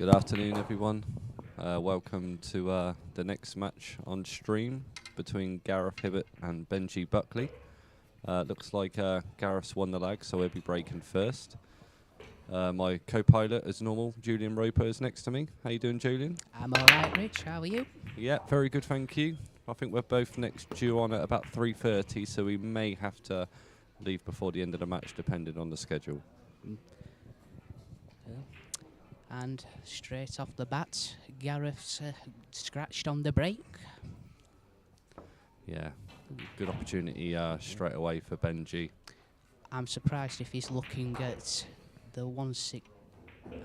Good afternoon, everyone. Welcome to the next match on stream between Gareth Hibbott and Benji Buckley. Looks like Gareth's won the lag, so he'll be breaking first. My co-pilot, as normal, Julian Roper, is next to me. How you doing, Julian? I'm all right, Rich. How are you? Yeah, very good, thank you. I think we're both next due on at about 3:30, so we may have to leave before the end of the match, depending on the schedule. And straight off the bat, Gareth's scratched on the break. Yeah, good opportunity straight away for Benji. I'm surprised if he's looking at the 1-6.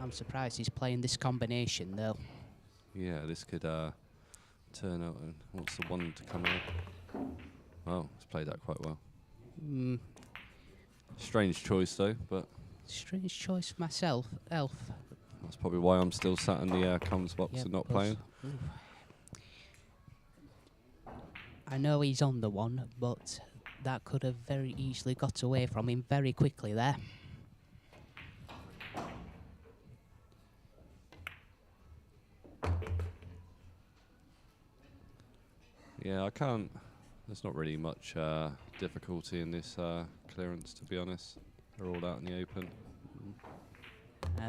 I'm surprised he's playing this combination, though. Yeah, this could turn out and wants the one to come out. Oh, he's played that quite well. Strange choice, though, but... Strange choice for myself, Elf. That's probably why I'm still sat in the comms box and not playing. I know he's on the one, but that could have very easily got away from him very quickly there. Yeah, I can't... There's not really much difficulty in this clearance, to be honest. They're all out in the open.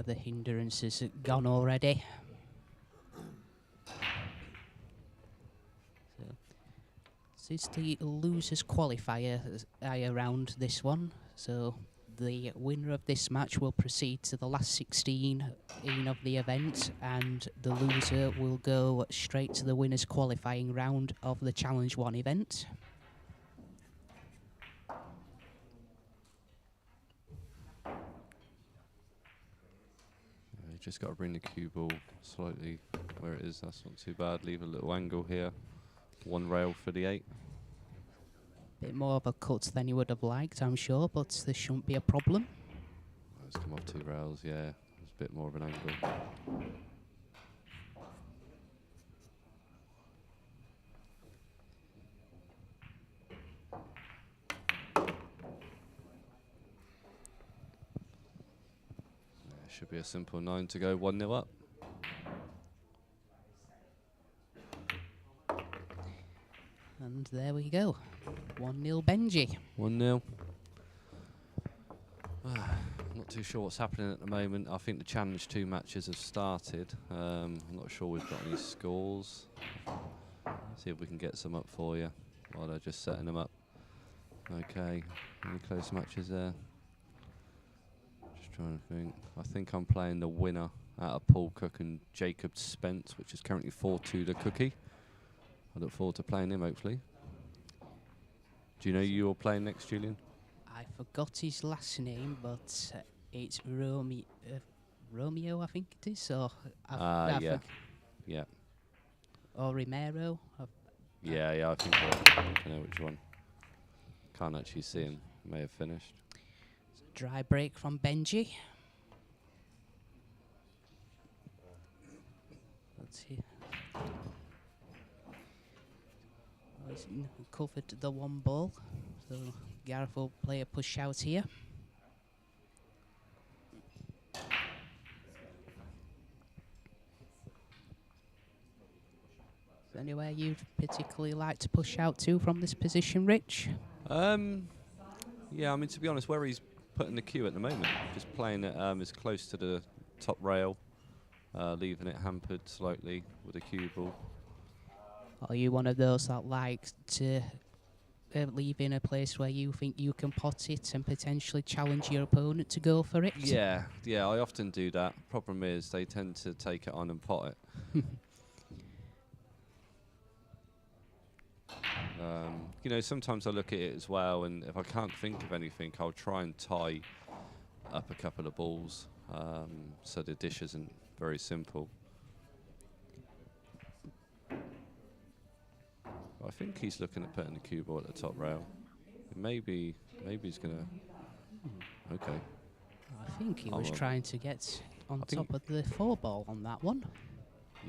The hindrance is gone already. So it's the losers qualifier around this one. So the winner of this match will proceed to the last 16 of the event, and the loser will go straight to the winners qualifying round of the Challenge 1 event. Just got to bring the cue ball slightly where it is. That's not too bad. Leave a little angle here. One rail for the 8. Bit more of a cut than you would have liked, I'm sure, but this shouldn't be a problem. Oh, it's come off 2 rails, yeah. There's a bit more of an angle. Should be a simple 9 to go, 1-0 up. And there we go. 1-0 Benji. 1-0. Not too sure what's happening at the moment. I think the Challenge 2 matches have started. I'm not sure we've got any scores. See if we can get some up for you while they're just setting them up. Okay, any close matches there? Trying to think. I think I'm playing the winner out of Paul Cook and Jacob Spence, which is currently 4-2 to Cookie. I look forward to playing him, hopefully. Do you know you're playing next, Julian? I forgot his last name, but it's Romeo, I think it is. Or yeah. Yeah. Or Romero. Yeah, I think I know which one. Can't actually see him. May have finished. Dry break from Benji. Let's see. He's covered the one ball, so Gareth will play a push out here. Is there anywhere you'd particularly like to push out to from this position, Rich? Yeah, I mean, to be honest, where he's putting the cue at the moment, just playing it as close to the top rail, leaving it hampered slightly with a cue ball. Are you one of those that likes to leave in a place where you think you can pot it and potentially challenge your opponent to go for it? Yeah, I often do that. Problem is, they tend to take it on and pot it. You know, sometimes I look at it as well, and if I can't think of anything, I'll try and tie up a couple of balls, so the dish isn't very simple. I think he's looking at putting the cue ball at the top rail. Maybe he's gonna. Okay. I think he was trying to get on top of the 4 ball on that one.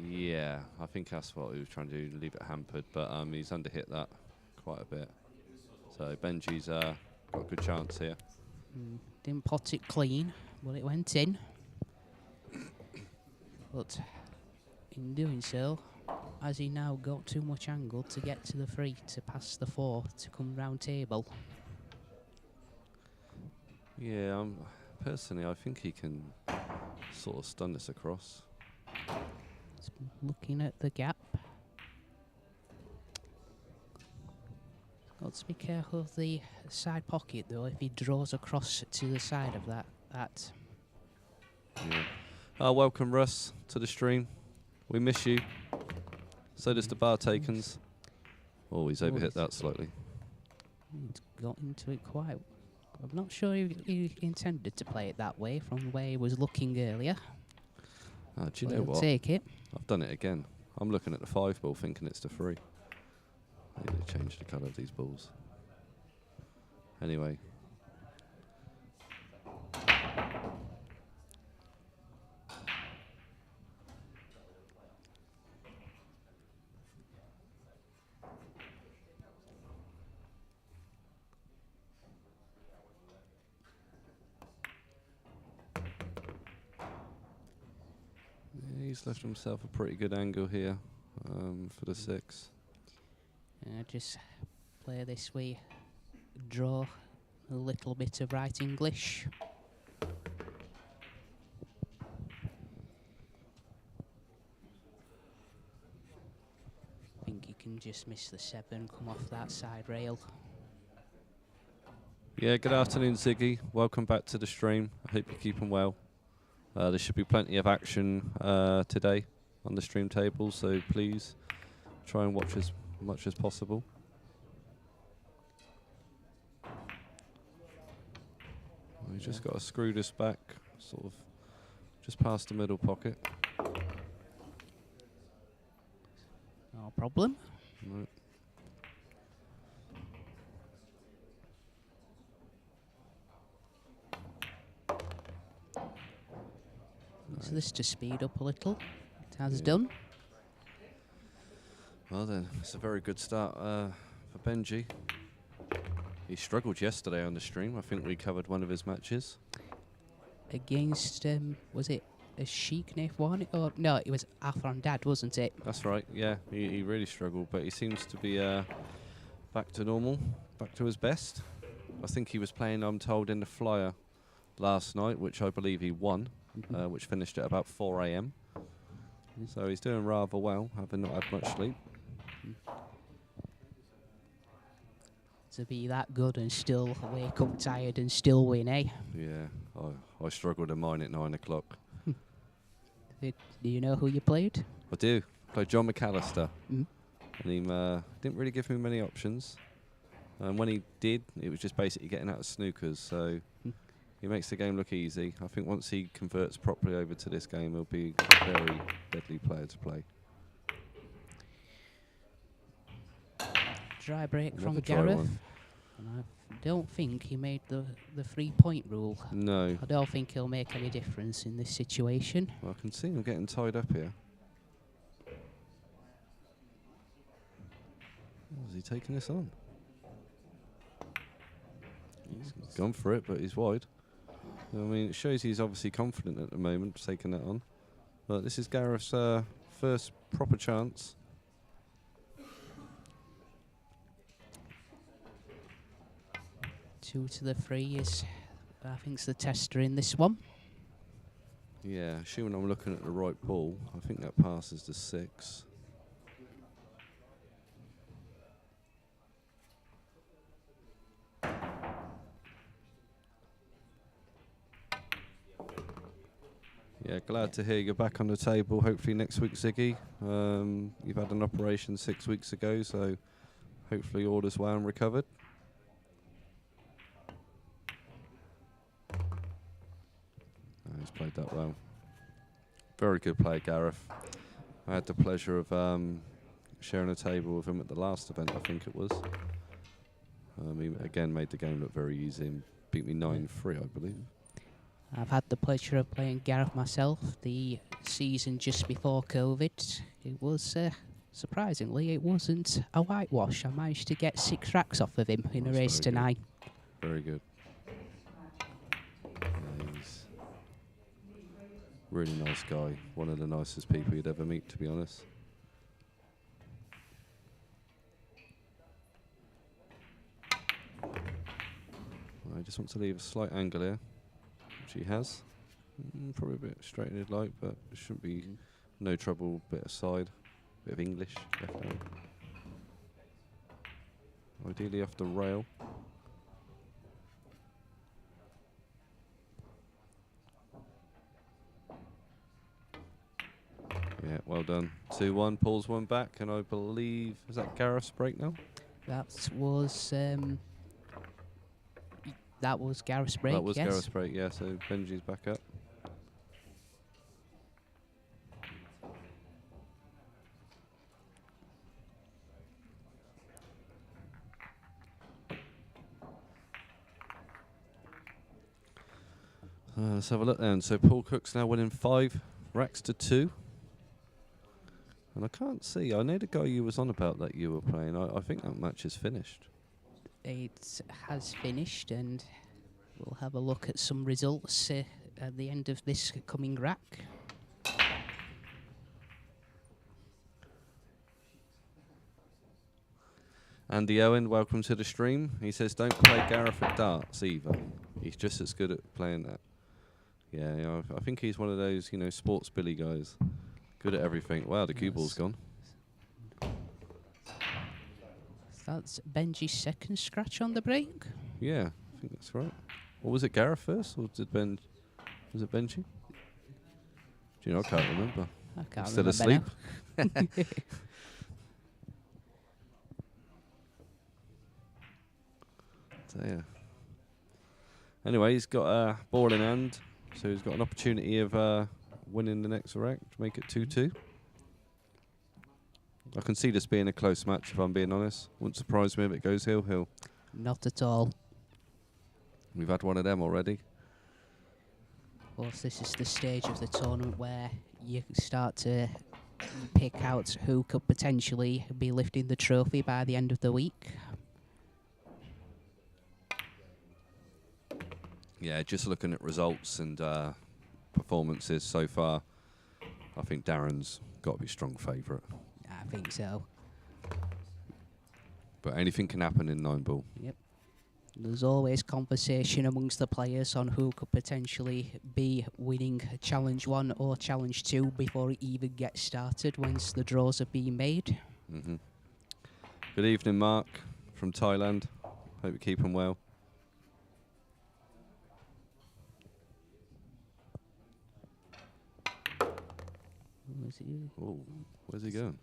Yeah, I think that's what he was trying to do, leave it hampered, but he's underhit that quite a bit. So Benji's got a good chance here. Didn't pot it clean, but it went in. But in doing so, has he now got too much angle to get to the 3 to pass the 4 to come round table? Yeah, personally, I think he can sort of stun this across. Just looking at the gap. Got to be careful of the side pocket though, if he draws across to the side of that. Yeah. Welcome, Russ, to the stream. We miss you. So does the bar takens. Oh, he's overhit that slightly. He's got into it quite. I'm not sure he intended to play it that way from where he was looking earlier. Do you know what? Take it. I've done it again. I'm looking at the 5 ball thinking it's the 3. I need to change the colour of these balls. Anyway. He's left himself a pretty good angle here for the 6. Just play this way, draw a little bit of right English. I think he can just miss the 7, come off that side rail. Yeah, good afternoon, Ziggy. Welcome back to the stream. I hope you're keeping well. There should be plenty of action today on the stream table, so please try and watch as much as possible. We've just got to screw this back, sort of just past the middle pocket. No problem. Right. So this to speed up a little. It has done. Well then, it's a very good start for Benji. He struggled yesterday on the stream. I think we covered one of his matches. Against, was it a Sheik Nif one? Or no, it was Afron Dad, wasn't it? That's right, yeah. He really struggled, but he seems to be back to normal, back to his best. I think he was playing, I'm told, in the Flyer last night, which I believe he won, which finished at about 4 AM. So he's doing rather well, having not had much sleep. To be that good and still wake up tired and still win, eh? Yeah, I struggled in mine at 9 o'clock. Do you know who you played? I do. Played John McAllister. Mm. And he didn't really give me many options. And when he did, it was just basically getting out of snookers. So he makes the game look easy. I think once he converts properly over to this game, he'll be a very deadly player to play. Dry break Another from dry Gareth. one. And I don't think he made the 3-point rule. No. I don't think he'll make any difference in this situation. Well, I can see him getting tied up here. Is he taking this on? He's gone for it, but he's wide. I mean, it shows he's obviously confident at the moment, taking that on. But this is Gareth's first proper chance. Two to the 3 is, I think, it's the tester in this one. Yeah, assuming I'm looking at the right ball, I think that passes to 6. Yeah, glad to hear you're back on the table. Hopefully next week, Ziggy. You've had an operation 6 weeks ago, so hopefully all is well and recovered. He's played that well. Very good player, Gareth. I had the pleasure of sharing a table with him at the last event, I think it was. He again made the game look very easy and beat me 9-3, I believe. I've had the pleasure of playing Gareth myself the season just before COVID. It was, surprisingly, it wasn't a whitewash. I managed to get 6 racks off of him in a race to 9. Very good. Really nice guy. One of the nicest people you'd ever meet, to be honest. I just want to leave a slight angle here, which he has. Probably a bit straight in his light, but it shouldn't be no trouble. Bit aside, bit of English, definitely. Ideally off the rail. Yeah, well done. 2-1, pulls one back, and I believe, is that Gareth's break now? That was Gareth's break. That was yes. Gareth's break, yeah, so Benji's back up. Let's have a look then. So Paul Cook's now winning 5 racks to 2. And I can't see. I know the guy you was on about that you were playing. I think that match is finished. It has finished, and we'll have a look at some results at the end of this coming rack. Andy Owen, welcome to the stream. He says, don't play Gareth at darts either. He's just as good at playing that. Yeah, you know, I think he's one of those, you know, sports Billy guys. Good at everything. Wow, the cue ball's gone. That's Benji's second scratch on the break. Yeah, I think that's right. Or was it Gareth first, or did was it Benji? Do you know, I can't remember. I can't Still remember asleep? now. So, yeah. Anyway, he's got a ball in hand, so he's got an opportunity of winning the next rack to make it 2-2. I can see this being a close match, if I'm being honest. Wouldn't surprise me if it goes hill-hill. Not at all. We've had one of them already. Of course, this is the stage of the tournament where you start to pick out who could potentially be lifting the trophy by the end of the week. Yeah, just looking at results and performances so far, I think Darren's got to be strong favourite. I think so. But anything can happen in 9-ball. Yep. There's always conversation amongst the players on who could potentially be winning Challenge 1 or Challenge 2 before it even gets started once the draws are being made. Good evening, Mark, from Thailand. Hope you're keeping well. Oh, where's he going?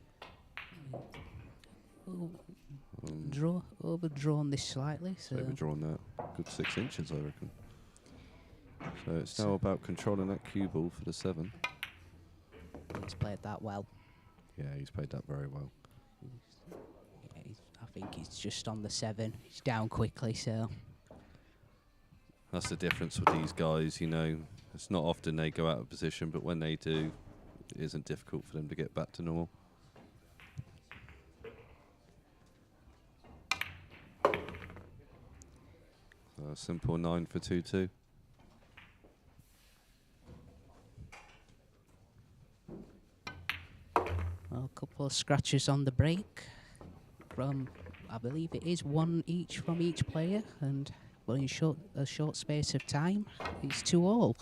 Overdrawn this slightly. So Overdrawn that. Good 6 inches, I reckon. So it's now about controlling that cue ball for the 7. He's played that well. Yeah, he's played that very well. Yeah, I think he's just on the 7. He's down quickly, so... That's the difference with these guys, you know. It's not often they go out of position, but when they do, it isn't difficult for them to get back to normal. So a simple 9 for 2-2. Well, a couple of scratches on the break from, I believe it is 1 each from each player, and well, in a short space of time, it's 2-all.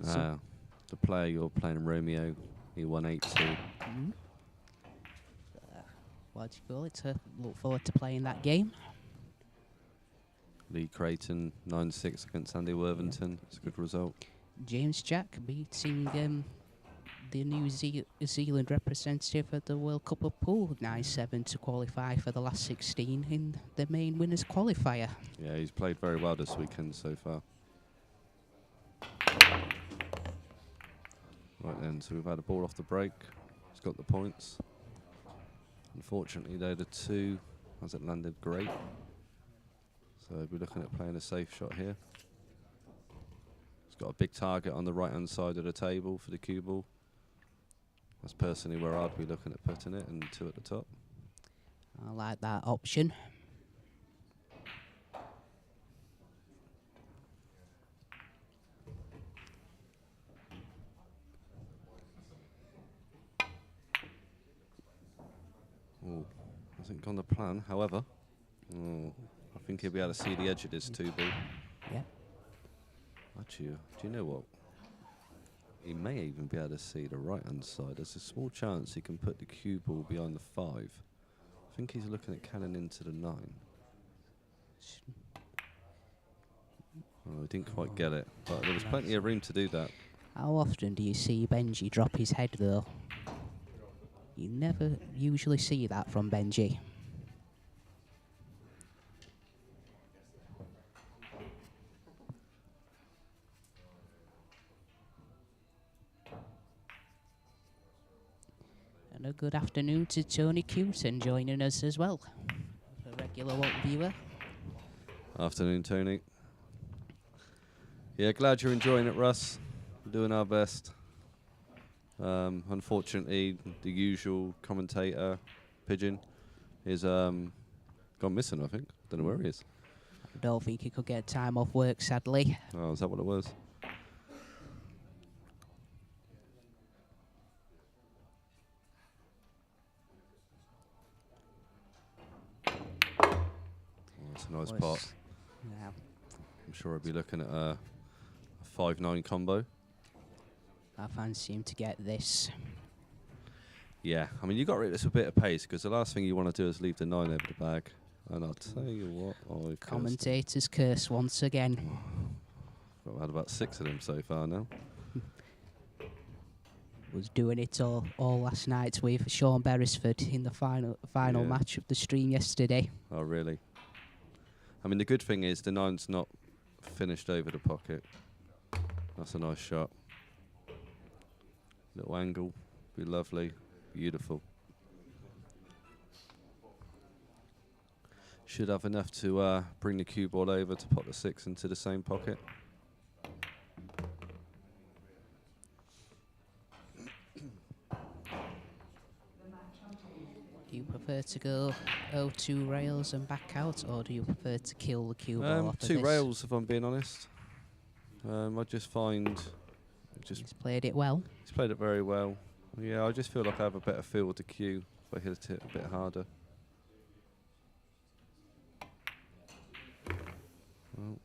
The player you're playing, Romeo, he won 8-2. What do you call it? Look forward to playing that game. Lee Creighton, 9-6 against Andy Worthington. It's a good result. James Jack beating the New Zealand representative at the World Cup of Pool 9-7 to qualify for the last 16 in the main winners qualifier. Yeah, he's played very well this weekend so far. Right then, so we've had a ball off the break. He's got the points. Unfortunately, they're the 2 as it landed great. So we're looking at playing a safe shot here. He's got a big target on the right-hand side of the table for the cue ball. That's personally where I'd be looking at putting it, and 2 at the top. I like that option. Oh, hasn't gone to plan. However, I think he'll be able to see the edge of this 2 ball. Yeah. Actually, do you know what? He may even be able to see the right-hand side. There's a small chance he can put the cue ball behind the 5. I think he's looking at cannon into the 9. Oh, he didn't quite get it, but there was plenty of room to do that. How often do you see Benji drop his head, though? You never usually see that from Benji. And a good afternoon to Tony Cuton joining us as well, a regular viewer. Afternoon, Tony. Yeah, glad you're enjoying it, Russ. We're doing our best. Unfortunately, the usual commentator, Pigeon, is gone missing, I think. Don't know where he is. I don't think he could get time off work, sadly. Oh, is that what it was? Oh, that's a nice pot. Yeah. I'm sure I'll be looking at a 5-9 combo. I fancy him to get this. Yeah, I mean, you got rid of this a bit of pace, because the last thing you want to do is leave the 9 over the bag. And I'll tell you what, Commentator's curse once again. I've had about 6 of them so far now. Was doing it all last night with Sean Beresford in the final match of the stream yesterday. Oh, really? I mean, the good thing is the 9's not finished over the pocket. That's a nice shot. Little angle, be lovely, beautiful. Should have enough to bring the cue ball over to pop the 6 into the same pocket. Do you prefer to go 2 rails and back out, or do you prefer to kill the cue ball off 2 of rails, if I'm being honest. I just find... He's played it well. He's played it very well. Yeah, I just feel like I have a better feel with the cue if I hit it a bit harder. Well,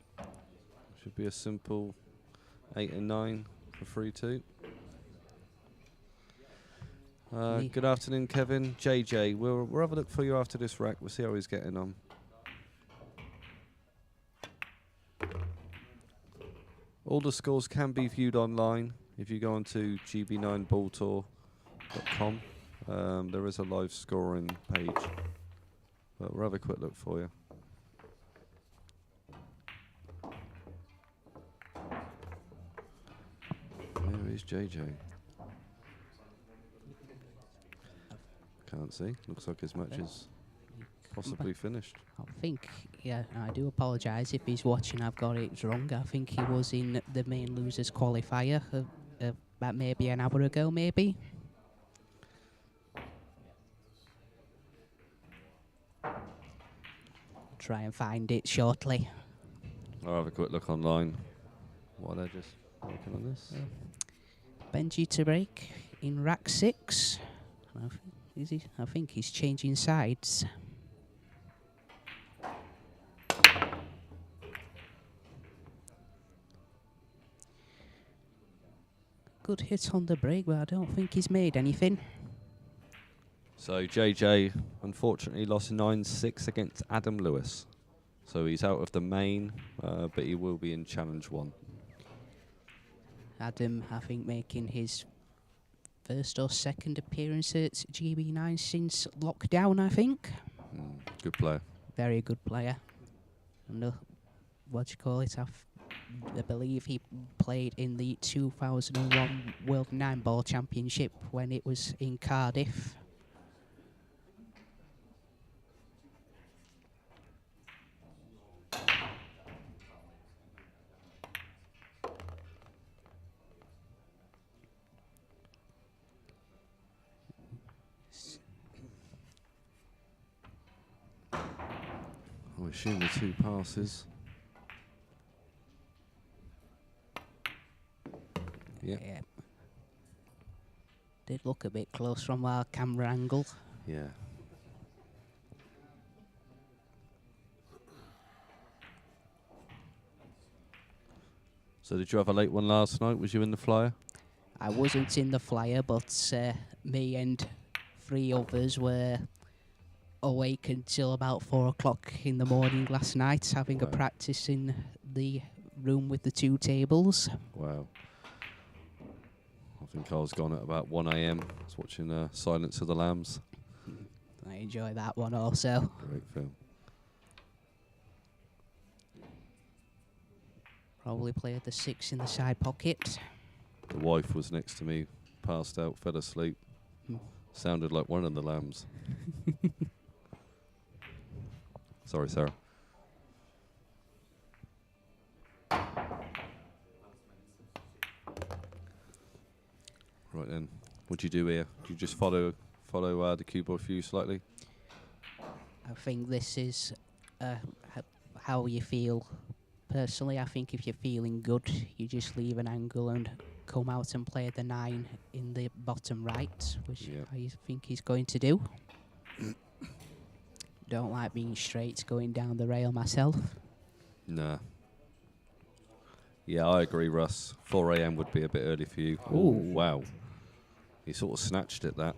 should be a simple 8 and 9 for 3-2. Good afternoon, Kevin. JJ, we'll have a look for you after this rack. We'll see how he's getting on. All the scores can be viewed online. If you go onto gb9balltour.com, there is a live scoring page. But we'll have a quick look for you. Where is JJ? Can't see. Looks like his match is possibly finished. I think, yeah, I do apologise if he's watching. I've got it wrong. I think he was in the main losers qualifier about maybe an hour ago, maybe. Try and find it shortly. I'll have a quick look online. What are they just working on this? Benji to break in rack 6. Is he? I think he's changing sides. Good hit on the break, but I don't think he's made anything. So JJ unfortunately lost 9-6 against Adam Lewis. So he's out of the main, but he will be in challenge 1. Adam, I think, making his first or second appearance at GB9 since lockdown, I think. Good player. Very good player. And what do you call it? I believe he played in the 2001 World 9-Ball Championship when it was in Cardiff. I assume the 2 passes. Yeah. Did look a bit close from our camera angle. Yeah. So did you have a late one last night? Was you in the flyer? I wasn't in the flyer, but me and 3 others were awake until about 4 o'clock in the morning last night, having a practice in the room with the 2 tables. Wow. I think I was gone at about 1 a.m. I was watching Silence of the Lambs. I enjoy that one also. Great film. Probably played the 6 in the side pocket. The wife was next to me, passed out, fell asleep. Sounded like one of the lambs. Sorry, Sarah. Right then, what do you do here? Do you just follow the cue ball view slightly? I think this is how you feel. Personally, I think if you're feeling good, you just leave an angle and come out and play the 9 in the bottom right, which I think he's going to do. Don't like being straight going down the rail myself. Nah. Yeah, I agree, Russ. 4 a.m. would be a bit early for you. Ooh. Wow. He sort of snatched at that.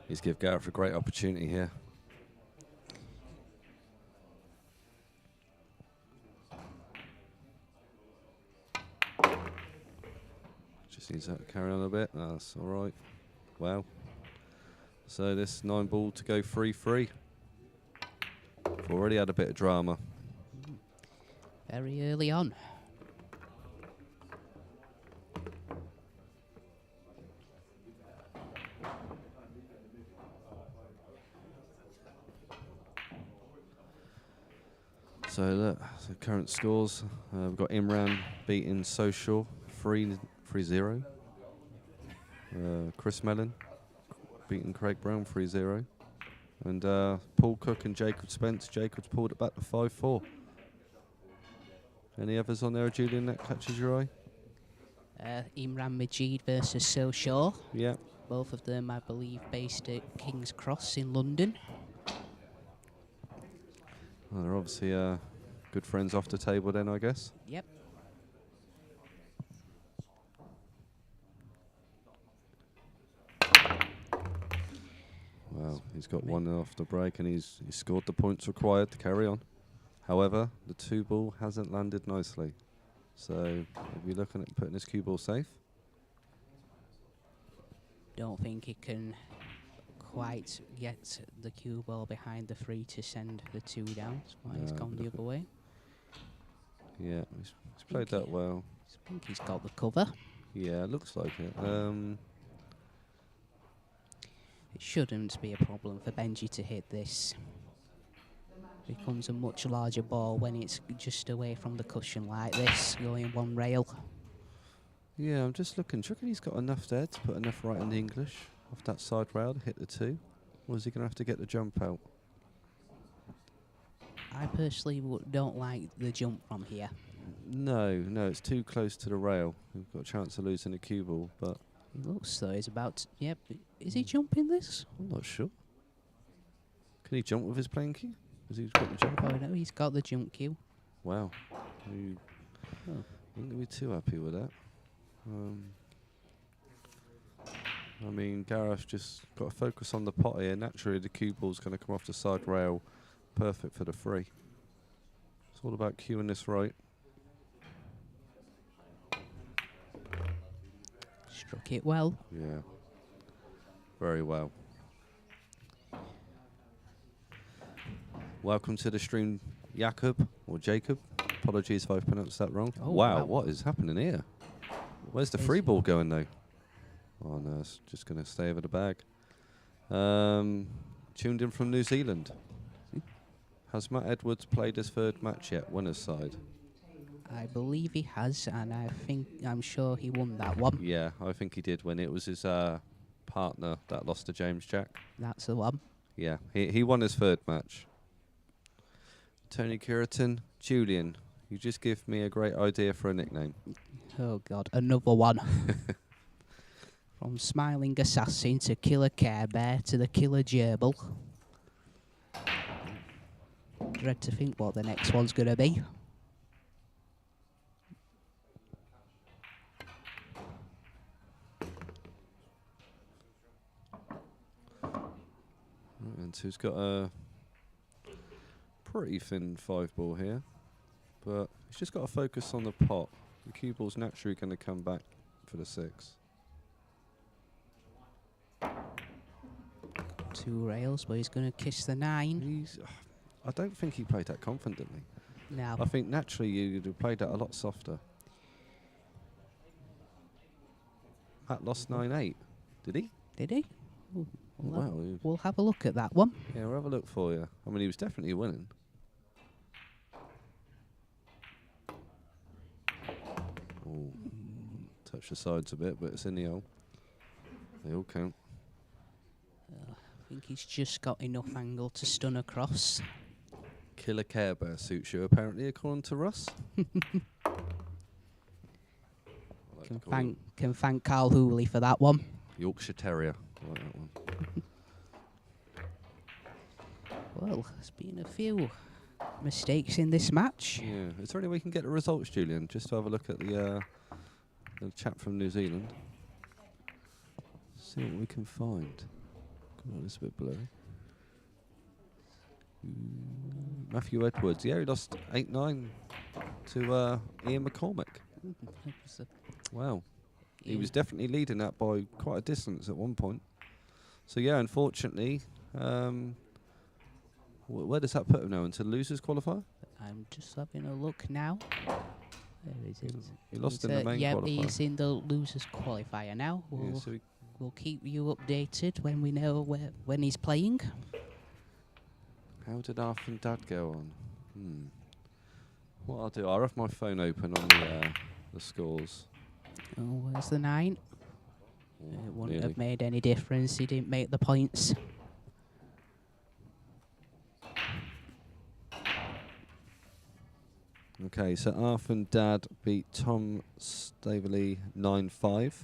He's give Gareth a great opportunity here. Just needs that to carry on a bit. That's all right. Wow. So this 9 ball to go 3-3. We've already had a bit of drama. Very early on. So look, so current scores. We've got Imran beating Social 3-0. Chris Mellon beating Craig Brown 3-0. And Paul Cook and Jacob Spence. Jacob's pulled it back to 5-4. Any others on there, Julian, that catches your eye? Imran Majid versus Social. Yeah. Both of them, I believe, based at King's Cross in London. Well, they're obviously good friends off the table then, I guess. Yep. Well, he's got one off the break and he's scored the points required to carry on. However, the 2 ball hasn't landed nicely. So, are we looking at putting this cue ball safe? Don't think he can quite get the cue ball behind the 3 to send the 2 down. That's why he's gone the other way. Yeah, he's played that well. I think he's got the cover. Yeah, it looks like it. It shouldn't be a problem for Benji to hit this. Becomes a much larger ball when it's just away from the cushion like this, going one rail. Yeah, I'm just looking. Do you reckon he's got enough there to put enough right in the English off that side rail to hit the 2? Or is he going to have to get the jump out? I personally don't like the jump from here. No, it's too close to the rail. We've got a chance of losing the cue ball, but... It looks though he's about to, yep. Is he jumping this? I'm not sure. Can he jump with his playing cue? Has he got the jump out? Oh no, he's got the jump cue. Wow. I'm not going to be too happy with that. I mean, Gareth just got to focus on the pot here. Naturally, the cue ball's going to come off the side rail. Perfect for the 3. It's all about cueing this right. Struck it well. Yeah. Very well. Welcome to the stream, Jakob, or Jacob. Apologies if I've pronounced that wrong. Oh, wow, what is happening here? Where's the free ball going, though? Oh, no, it's just going to stay over the bag. Tuned in from New Zealand. Has Matt Edwards played his 3rd match yet, winner's side? I believe he has, and I'm sure he won that one. Yeah, I think he did win. It was his partner that lost to James Jack. That's the one. Yeah, he won his 3rd match. Tony Curitin, Julian, you just give me a great idea for a nickname. Oh God, another one. From Smiling Assassin to Killer Care Bear to the Killer Gerbil. Dread to think what the next one's going to be. And who's got a pretty thin 5-ball here, but he's just got to focus on the pot. The cue ball's naturally going to come back for the 6. 2 rails, but he's going to kiss the 9. I don't think he played that confidently. No. I think naturally you'd have played that a lot softer. That lost 9-8. Did he? Did he? Ooh, Well, we'll have a look at that one. yeah, we'll have a look for you. I mean, he was definitely winning. Ooh. Touch the sides a bit, but it's in the hole. They all count. I think he's just got enough angle to stun across. Killer Care Bear suits you, apparently, according to Russ. Can thank Carl Hooley for that one. Yorkshire Terrier. I like that one. Well, there's been a few mistakes in this match. Yeah. Is there any way we can get the results, Julian? Just to have a look at the chap from New Zealand. See what we can find. God, it's a bit blurry. Matthew Edwards. Yeah, he lost 8-9 to Ian McCormick. Wow. He was definitely leading that by quite a distance at one point. So, yeah, unfortunately, where does that put him now? Into the losers qualifier? I'm just having a look now. There it is. He lost in the main yeah, qualifier. he's in the losers qualifier now. Yeah, so We'll keep you updated when we know when he's playing. how did Arth and Dad go on? What I'll do, I'll have my phone open on the scores. Oh, where's the 9? It wouldn't have made any difference. He didn't make the points. Okay, so Arth and Dad beat Tom Staveley 9-5.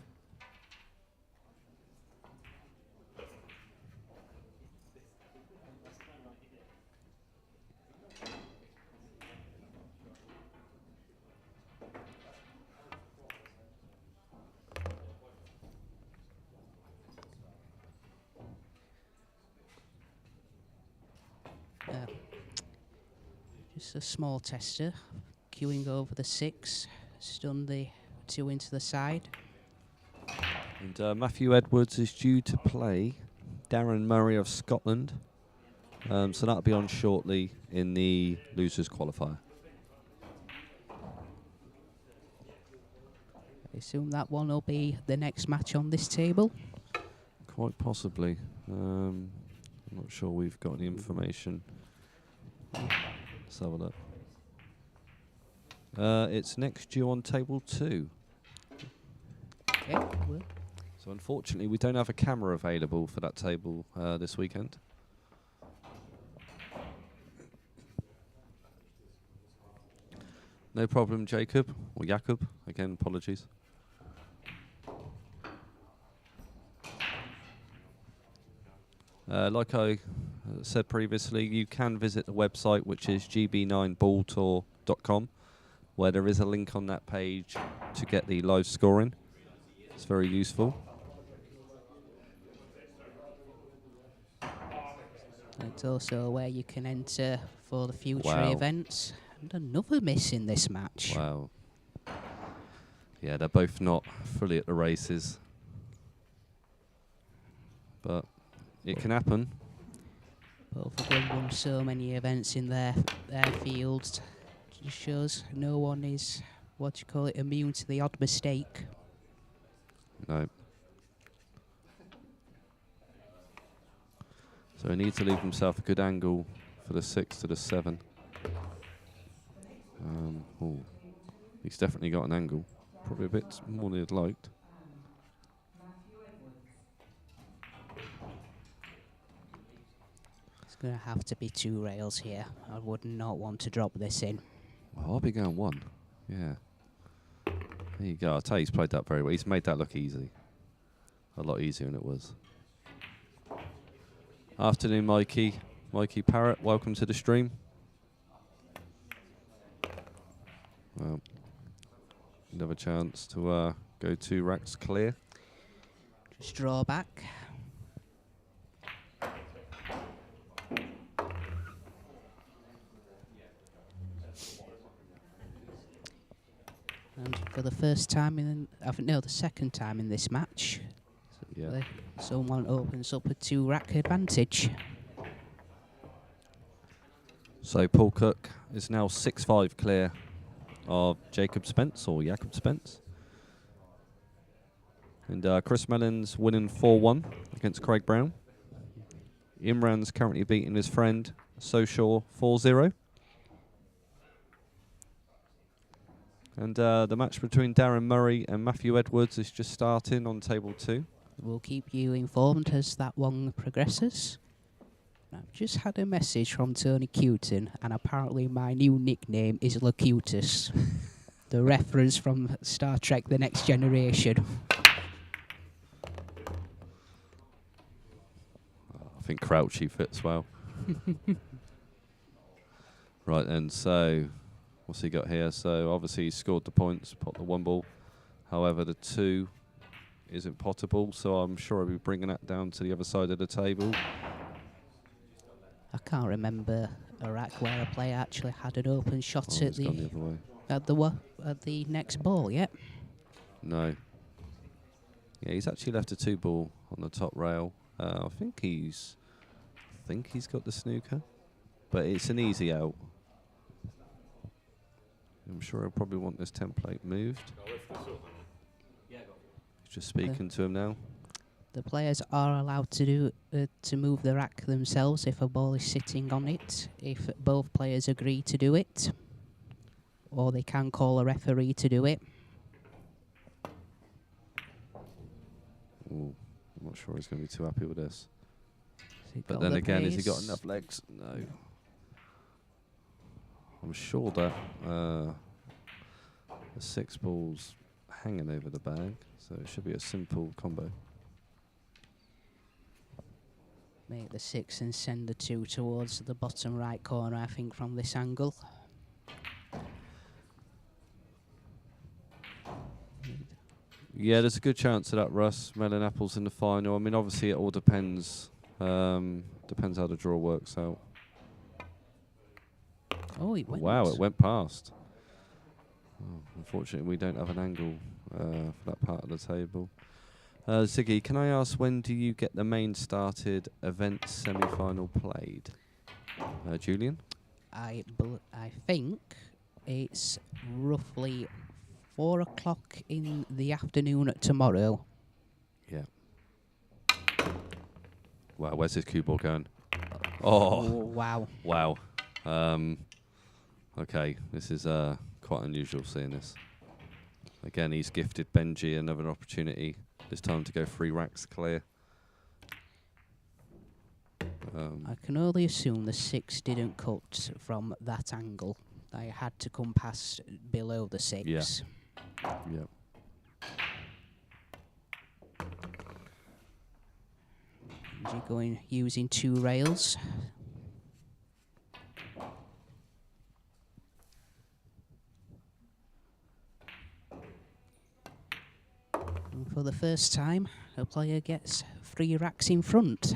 Just a small tester, queuing over the 6, stun the 2 into the side. And Matthew Edwards is due to play Darren Murray of Scotland. So that'll be on shortly in the losers qualifier. I assume that one will be the next match on this table. Quite possibly. I'm not sure we've got any information. Let's have a look. It's next due on table 2. Okay. Well, So unfortunately, we don't have a camera available for that table this weekend. No problem, Jacob, or Jakob. Again, apologies. Like I said previously, you can visit the website, which is gb9balltour.com, where there is a link on that page to get the live scoring. It's very useful. it's also where you can enter for the future Wow. events. And another miss in this match. Wow. Yeah, they're both not fully at the races. But it can happen. Both of them won so many events in their fields. Just shows no one is, what you call it, immune to the odd mistake. No. So he needs to leave himself a good angle for the 6 to the 7. Ooh. He's definitely got an angle. Probably a bit more than he'd liked. He's going to have to be 2 rails here. I would not want to drop this in. Well, I'll be going 1. Yeah. There you go. I'll tell you, he's played that very well. He's made that look easy. A lot easier than it was. Afternoon, Mikey. Mikey Parrott, welcome to the stream. Well, another chance to go 2 racks clear. Just draw back. And for the first time in, the second time in this match, Yeah. someone opens up a 2-rack advantage. So Paul Cook is now 6-5 clear of Jacob Spence, or Jakob Spence. And Chris Mellon's winning 4-1 against Craig Brown. Imran's currently beating his friend Soshaw 4-0. And the match between Darren Murray and Matthew Edwards is just starting on table 2. We'll keep you informed as that one progresses. I've just had a message from Tony Cuton, and apparently my new nickname is Locutus. The reference from Star Trek The Next Generation. I think Crouchy fits well. Right then, so what's he got here? So obviously he scored the points, pot the 1 ball. However, the 2 isn't potable, so I'm sure I'll be bringing that down to the other side of the table. I can't remember a rack where a player actually had an open shot at He's gone the other way. At the next ball yet. No. Yeah, he's actually left a 2 ball on the top rail. I think he's got the snooker, but it's an easy out. I'm sure he'll probably want this template moved. He's just speaking to him now. The players are allowed to move the rack themselves if a ball is sitting on it, if both players agree to do it, or they can call a referee to do it. Ooh, I'm not sure he's going to be too happy with this. But then again, has he got enough legs? No. I'm sure that the 6 ball's hanging over the bag, so it should be a simple combo. Make the 6 and send the 2 towards the bottom right corner, I think, from this angle. Yeah, there's a good chance of that, Russ. Melon Apples in the final. I mean, obviously, it all depends. Depends how the draw works out. Oh, it went. Wow, it went past. Oh, unfortunately, we don't have an angle for that part of the table. Ziggy, can I ask, when do you get the main started event semi-final played? Julian? I think it's roughly 4 o'clock in the afternoon tomorrow. Yeah. Wow, where's this cue ball going? Oh, wow. Wow. Okay, this is quite unusual seeing this. Again, he's gifted Benji another opportunity. This time to go 3 racks clear. I can only assume the 6 didn't cut from that angle. I had to come past below the 6. Yeah. Yeah. You're going using 2 rails. And for the first time, a player gets 3 racks in front.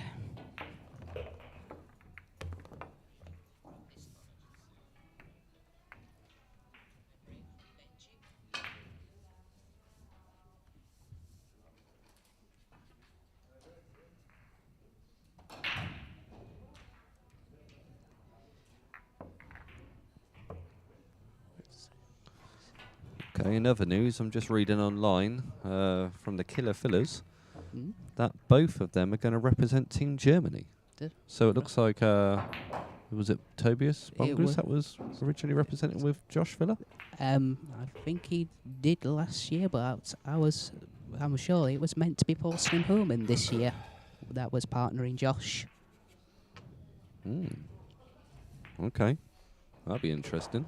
Okay, in other news, I'm just reading online from the Killer Fillers that both of them are going to represent Team Germany. So it looks like, was it Tobias Bongus that was originally represented with Josh Filler? I think he did last year, but I'm sure it was meant to be Paulson and Homan this year. That was partnering Josh. Okay, that'll be interesting.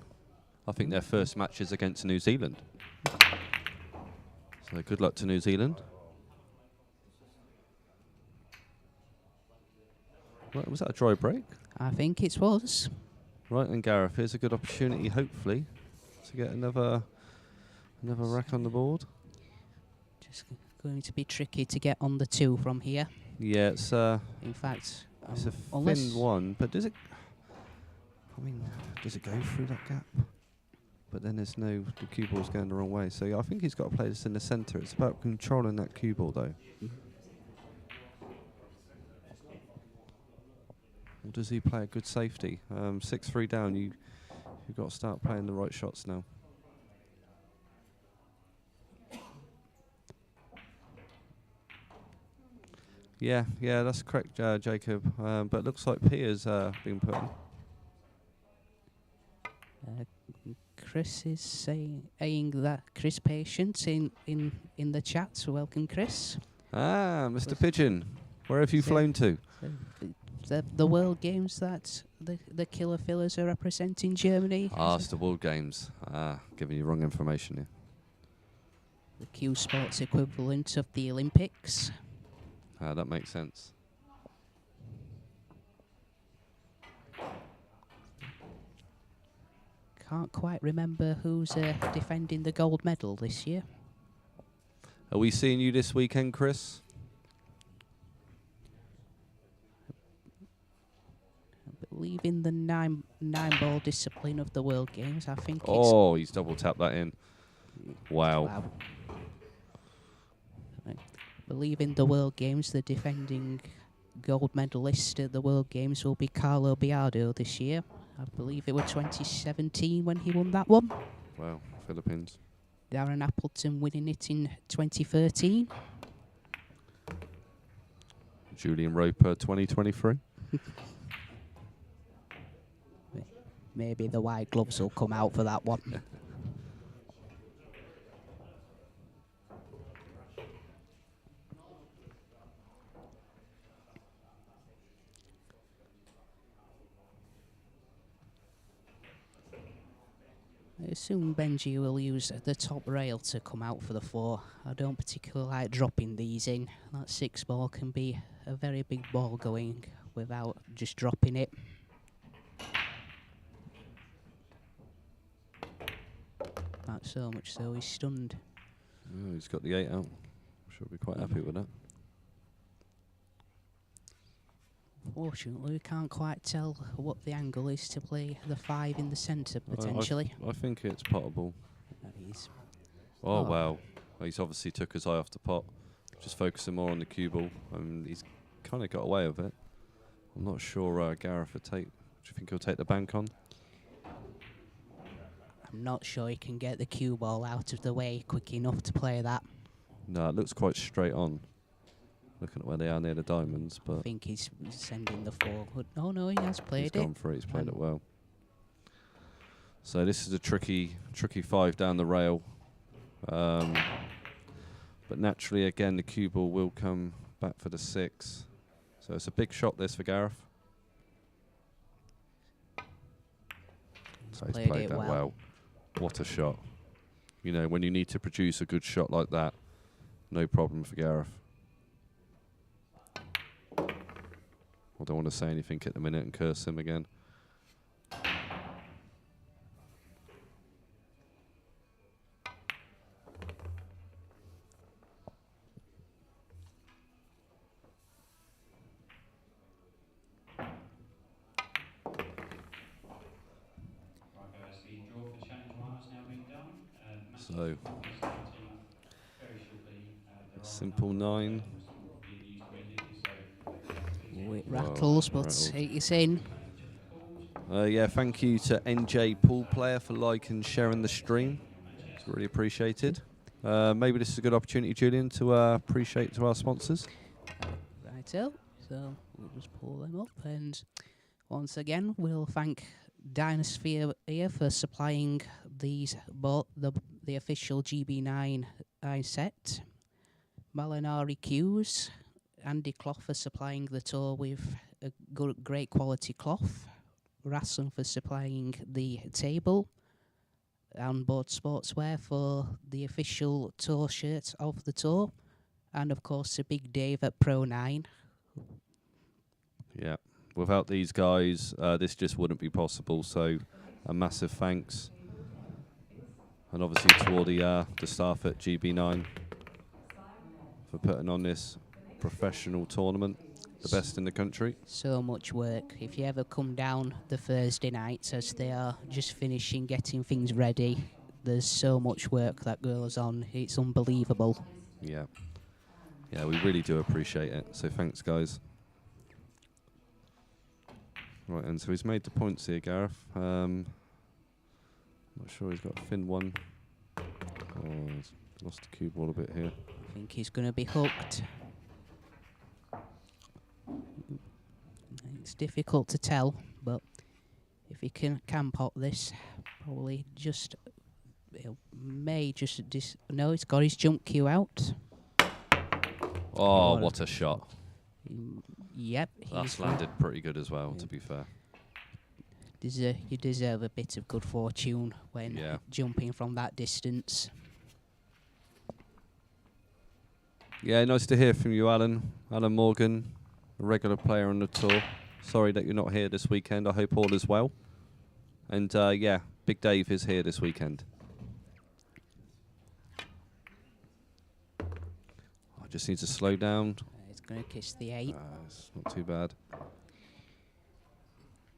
I think their first match is against New Zealand. So good luck to New Zealand. Right, was that a dry break? I think it was. Right, and Gareth, here's a good opportunity, hopefully, to get another rack on the board. Just going to be tricky to get on the 2 from here. Yeah, it's In fact, a unless thin one, but does it? I mean, does it go through that gap? But then there's no, the cue ball's going the wrong way. So yeah, I think he's got to play this in the centre. It's about controlling that cue ball, though. Or does he play a good safety? 6-3 down. You've got to start playing the right shots now. Yeah, that's correct, Jacob. But it looks like Pia's been put in. Chris is saying that Chris Patience in the chat. So welcome, Chris. Ah, Mr. Pigeon. Where have you flown to? The World Games that the Killer Fillers are representing Germany. Ah, it's the World Games. Ah, giving you wrong information here. The Q Sports equivalent of the Olympics. Ah, that makes sense. Can't quite remember who's defending the gold medal this year. Are we seeing you this weekend, Chris? I believe in the nine ball discipline of the World Games. I think. Oh, he's double tapped that in. Wow. I believe in the World Games, the defending gold medalist at the World Games will be Carlo Biardo this year. I believe it was 2017 when he won that one. Wow, Philippines. Darren Appleton winning it in 2013. Julian Roper, 2023. Maybe the white gloves will come out for that one. I assume Benji will use the top rail to come out for the 4. I don't particularly like dropping these in. That 6 ball can be a very big ball going without just dropping it. Not so much so he's stunned. Oh, he's got the 8 out. I'm sure he'll be quite happy with that. Fortunately, we can't quite tell what the angle is to play the 5 in the centre, potentially. I think it's potable. Oh, wow. Well, he's obviously took his eye off the pot. Just focusing more on the cue ball. He's kind of got away with it. I'm not sure Gareth would take... Do you think he'll take the bank on? I'm not sure he can get the cue ball out of the way quick enough to play that. No, it looks quite straight on. Looking at where they are near the diamonds, but... I think he's sending the 4. Oh no, he has played it. He's gone for it, he's played it well. So this is a tricky 5 down the rail. But naturally, again, the cue ball will come back for the 6. So it's a big shot this for Gareth. So he's played that well. What a shot. You know, when you need to produce a good shot like that, no problem for Gareth. I don't want to say anything at the minute and curse him again. So, simple 9. It rattles, but it's in. Yeah, thank you to NJ Pool Player for liking and sharing the stream. It's really appreciated. Maybe this is a good opportunity, Julian, to appreciate to our sponsors. Righto. So we'll just pull them up, and once again, we'll thank Dynasphere here for supplying these the official GB9 set. Malinari Qs. Andy Clough for supplying the tour with a great quality cloth. Rasson for supplying the table. On board sportswear for the official tour shirt of the tour. And of course, a big Dave at Pro 9. Yeah. Without these guys, this just wouldn't be possible. So a massive thanks. And obviously to all the staff at GB9 for putting on this professional tournament, the best in the country. So much work. If you ever come down the Thursday nights as they are just finishing getting things ready, there's so much work that goes on. It's unbelievable. Yeah. Yeah, we really do appreciate it. So thanks, guys. Right, and so he's made the points here, Gareth. Not sure he's got a thin one. Oh, he's lost the cue ball a bit here. I think he's going to be hooked. It's difficult to tell, but if he can pot this, probably just... It may just... no, he's got his jump cue out. Oh, what a shot. Yep. That's landed pretty good as well, to be fair. You deserve a bit of good fortune when jumping from that distance. Yeah, nice to hear from you, Alan. Alan Morgan, a regular player on the tour. Sorry that you're not here this weekend. I hope all is well. And yeah, Big Dave is here this weekend. I just need to slow down. He's going to kiss the 8. It's not too bad.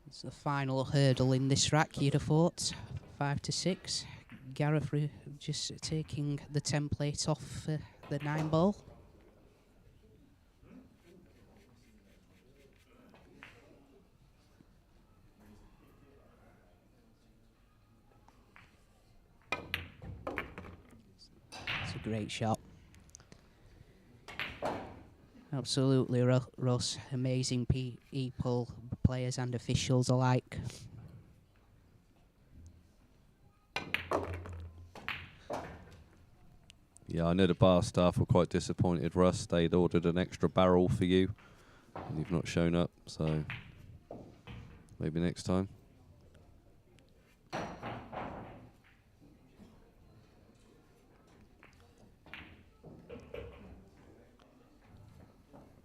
It's the final hurdle in this rack, you'd have thought. 5 to 6. Gareth just taking the template off the 9 ball. It's a great shot. Absolutely, Russ. Amazing people, players and officials alike. Yeah, I know the bar staff were quite disappointed, Russ. They'd ordered an extra barrel for you, and you've not shown up, so maybe next time.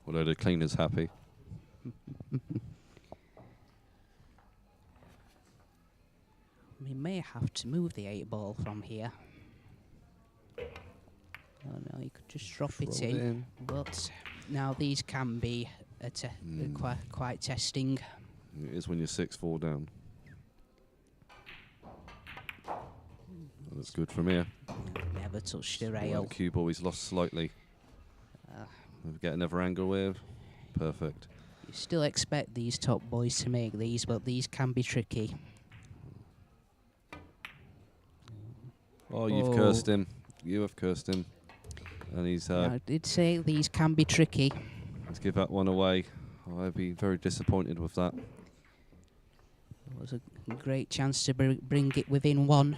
Although the cleaner's happy. We may have to move the 8 ball from here. Oh no, you could just drop it in. But now these can be quite testing. It is when you're 6-4 down. Well, that's good from here. Never touched the rail. Cue ball he's lost slightly. Get another angle with. Perfect. You still expect these top boys to make these, but these can be tricky. Oh, you've cursed him. You have cursed him. And he's... I did say these can be tricky. Let's give that one away. Oh, I'd be very disappointed with that. It was a great chance to bring it within 1.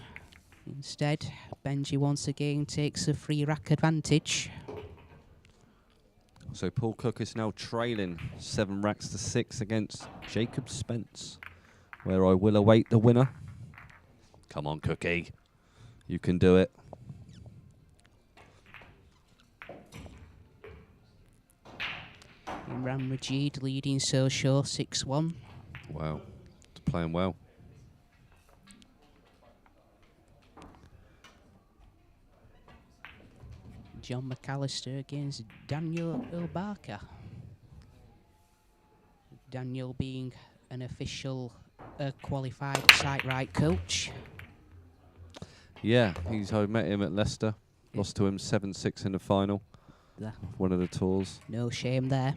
Instead, Benji once again takes a free rack advantage. So Paul Cook is now trailing 7 racks to 6 against Jacob Spence, where I will await the winner. Come on, Cookie. You can do it. Imran Majid leading Social 6-1. Wow. It's playing well. John McAllister against Daniel Ilbaka. Daniel being an official qualified sight right coach. Yeah, I met him at Leicester. Lost to him 7-6 in the final. One of the tours. No shame there.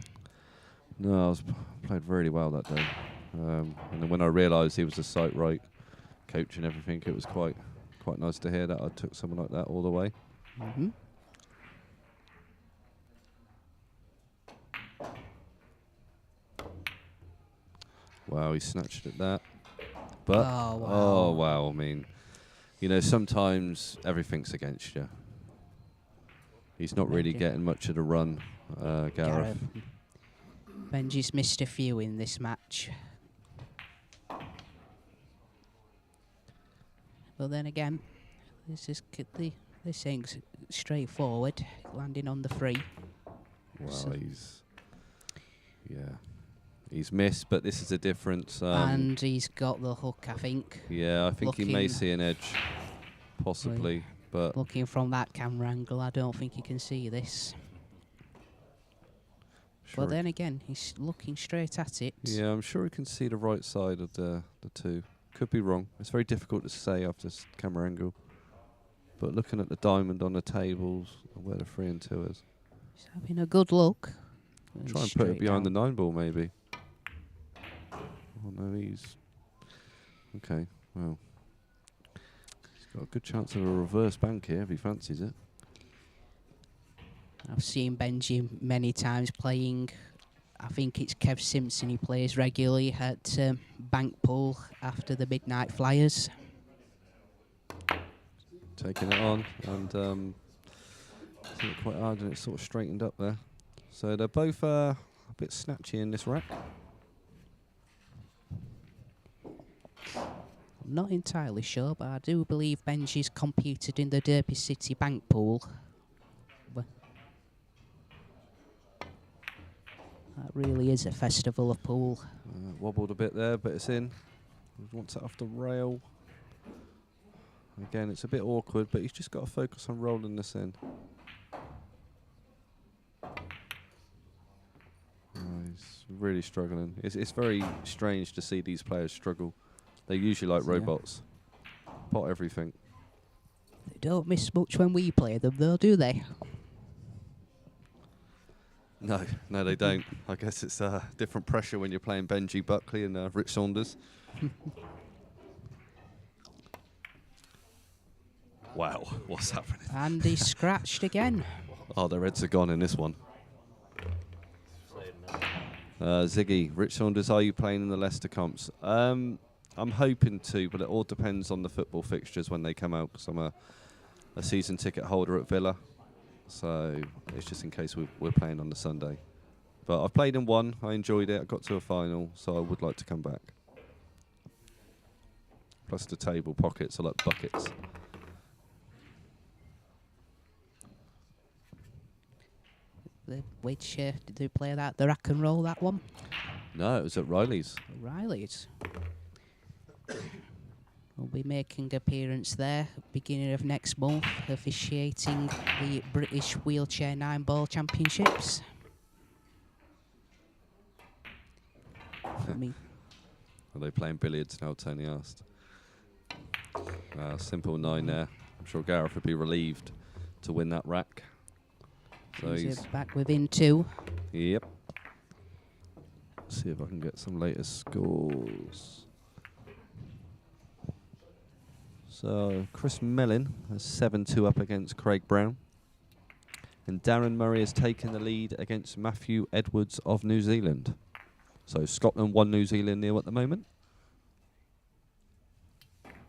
No, I played really well that day. And then when I realised he was a sight right coach and everything, it was quite nice to hear that I took someone like that all the way. Mm-hmm. Wow, he snatched at that. But, oh, wow. I mean, you know, sometimes everything's against you. He's not really getting much of the run, Gareth. Benji's missed a few in this match. But then again, this thing's straightforward, landing on the free. Well, So he's missed, but this is a difference. And he's got the hook, I think. Yeah, I think he may see an edge, possibly. But looking from that camera angle, I don't think you can see this. sure But then again, he's looking straight at it. yeah, I'm sure he can see the right side of the two. Could be wrong. It's very difficult to say after this camera angle. But looking at the diamond on the tables, where the 3 and 2 is. He's having a good look. Try and put it behind the 9 ball, maybe. Oh, no, he's... Okay, well. He's got a good chance of a reverse bank here if he fancies it. I've seen Benji many times playing. I think it's Kev Simpson he plays regularly at Bankpool after the Midnight Flyers. Taking it on and hitting it quite hard, and it's sort of straightened up there. So they're both a bit snatchy in this rack. I'm not entirely sure, but I do believe Benji's competed in the Derby City Bankpool. That really is a festival of pool. Wobbled a bit there, but it's in. He wants it off the rail. Again, it's a bit awkward, but he's just got to focus on rolling this in. He's really struggling. It's very strange to see these players struggle. They're usually like robots. Pot everything. They don't miss much when we play them, though, do they? No, they don't. I guess it's different pressure when you're playing Benji, Buckley, and Rich Saunders. Wow, what's happening? And he's scratched again. Oh, their heads are gone in this one. Ziggy, Rich Saunders, are you playing in the Leicester comps? I'm hoping to, but it all depends on the football fixtures when they come out, because I'm a season ticket holder at Villa. So it's just in case we're playing on the Sunday. But I've played in one, I enjoyed it, I got to a final, so I would like to come back. Plus the table pockets are like buckets. Which, did they play that, the rack and roll, that one? No, it was at Riley's. Riley's. Will be making appearance there beginning of next month, officiating the British Wheelchair 9-Ball Championships. Are they playing billiards now, Tony asked. Simple 9 there. I'm sure Gareth would be relieved to win that rack. So he's back within 2. Yep. Let's see if I can get some latest scores. So Chris Mellon has 7-2 up against Craig Brown. And Darren Murray has taken the lead against Matthew Edwards of New Zealand. So Scotland 1, New Zealand 0 at the moment.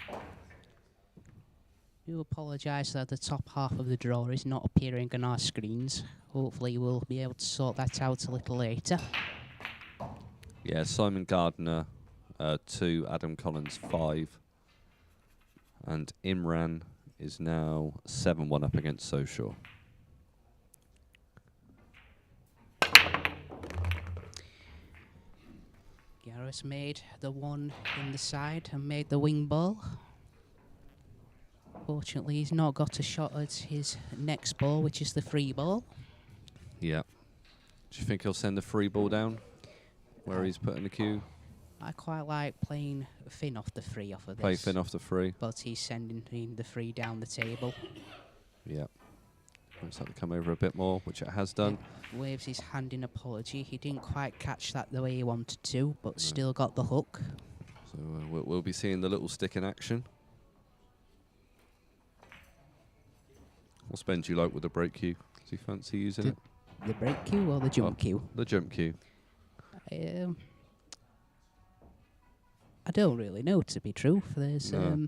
I do apologise that the top half of the draw is not appearing on our screens. Hopefully we'll be able to sort that out a little later. Yeah, Simon Gardner 2, Adam Collins 5. And Imran is now 7-1 up against Soshaw. Gareth made the one in the side and made the wing ball. Fortunately, he's not got a shot at his next ball, which is the free ball. Yeah. Do you think he'll send the free ball down where he's putting the cue? I quite like playing Finn off the free off of this. Play Finn off the free. But he's sending him the free down the table. Yeah. Looks like to come over a bit more, which it has done. Yeah. Waves his hand in apology. He didn't quite catch that the way he wanted to, but still got the hook. So we'll be seeing the little stick in action. What's Benji like with the break cue? Does he fancy using it? The break cue or the jump cue? The jump cue. I don't really know, to be true. There's, No.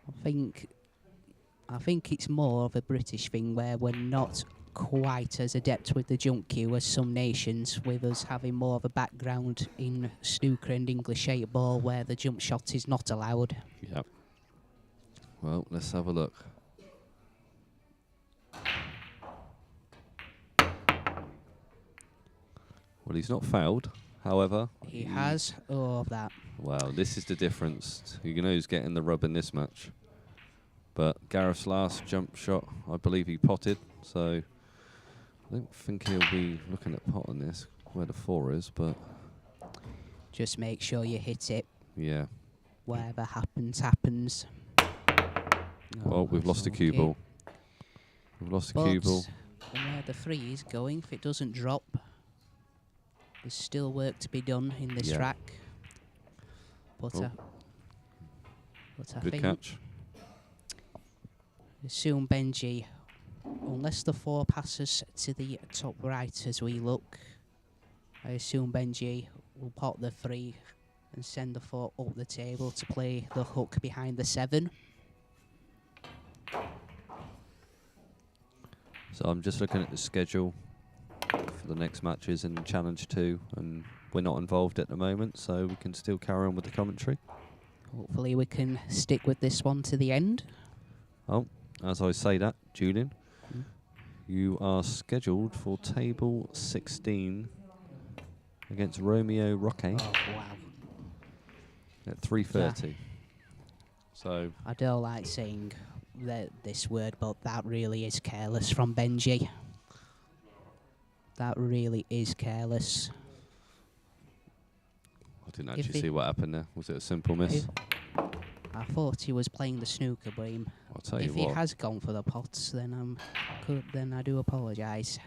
I think it's more of a British thing where we're not quite as adept with the jump cue as some nations, with us having more of a background in snooker and English 8-ball where the jump shot is not allowed. Yep. Well, let's have a look. Well, he's not fouled. However, He has. Oh, that. Wow, this is the difference. You know who's getting the rub in this match. But Gareth's last jump shot, I believe he potted. So I don't think he'll be looking at pot on this, where the 4 is, but... Just make sure you hit it. Yeah. Whatever happens, happens. Well, we've lost the cue ball. We've lost the cue ball. From where the 3 is going, if it doesn't drop, there's still work to be done in this track. But, Oh. I Good think catch. soon Benji, unless the 4 passes to the top right as we look, I assume Benji will pot the 3 and send the 4 up the table to play the hook behind the 7. So I'm just looking at the schedule for the next matches in Challenge 2, and we're not involved at the moment, so we can still carry on with the commentary. Hopefully we can stick with this one to the end. Oh, as I say that, Julian, you are scheduled for table 16 against Romeo Roque Oh, wow. at 3:30. So I don't like saying this word, but that really is careless from Benji. That really is careless. I didn't actually see what happened there. Was it a simple miss? I thought he was playing the snooker game. I'll tell you If what. he has gone for the pots, then then I do apologise.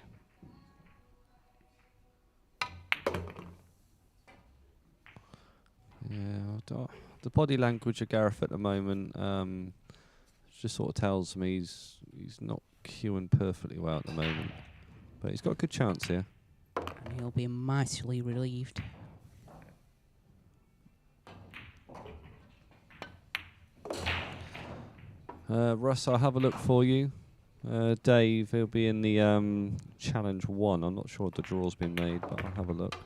Yeah, the body language of Gareth at the moment just sort of tells me he's not cueing perfectly well at the moment. But he's got a good chance here. And he'll be mightily relieved. Russ, I'll have a look for you. Dave, he'll be in the Challenge 1. I'm not sure if the draw's been made, but I'll have a look.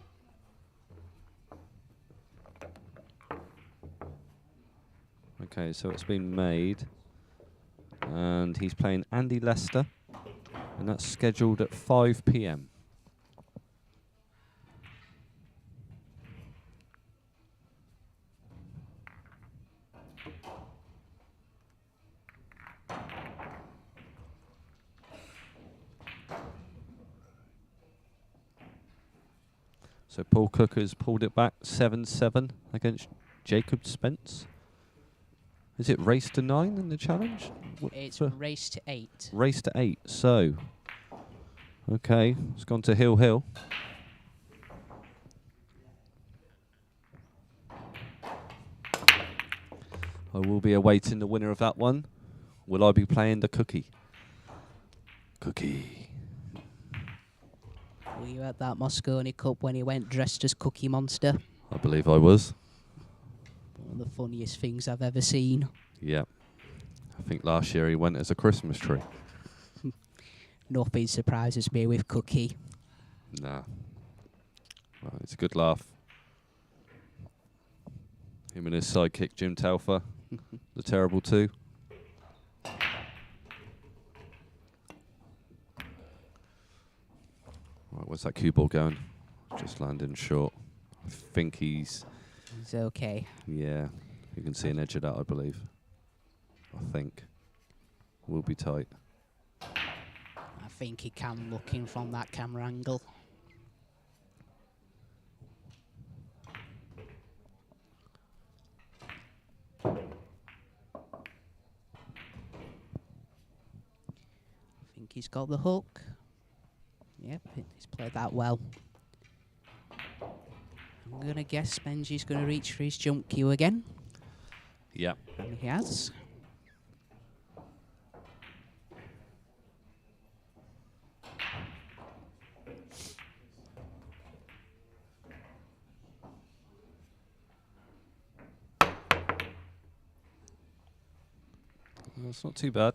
Okay, so it's been made. And he's playing Andy Lester. And that's scheduled at 5 p.m. So Paul Cook has pulled it back 7-7 against Jacob Spence. Is it race to 9 in the challenge? It's race to 8. Race to 8. So, okay, it's gone to Hill. I will be awaiting the winner of that one. Will I be playing the cookie? Cookie. Were you at that Moscone Cup when he went dressed as Cookie Monster? I believe I was. One of the funniest things I've ever seen. Yeah. I think last year he went as a Christmas tree. Nothing surprises me with Cookie. Nah. Well, it's a good laugh. Him and his sidekick Jim Telfer, the terrible two. Right, where's that cue ball going? Just landing short. I think he's... It's okay. Yeah, you can see an edge of that, I believe. I think. Will be tight. I think he can, looking from that camera angle. I think he's got the hook. Yep, he's played that well. I'm going to guess Benji's going to reach for his jump cue again. Yeah. And he has. Well, it's not too bad.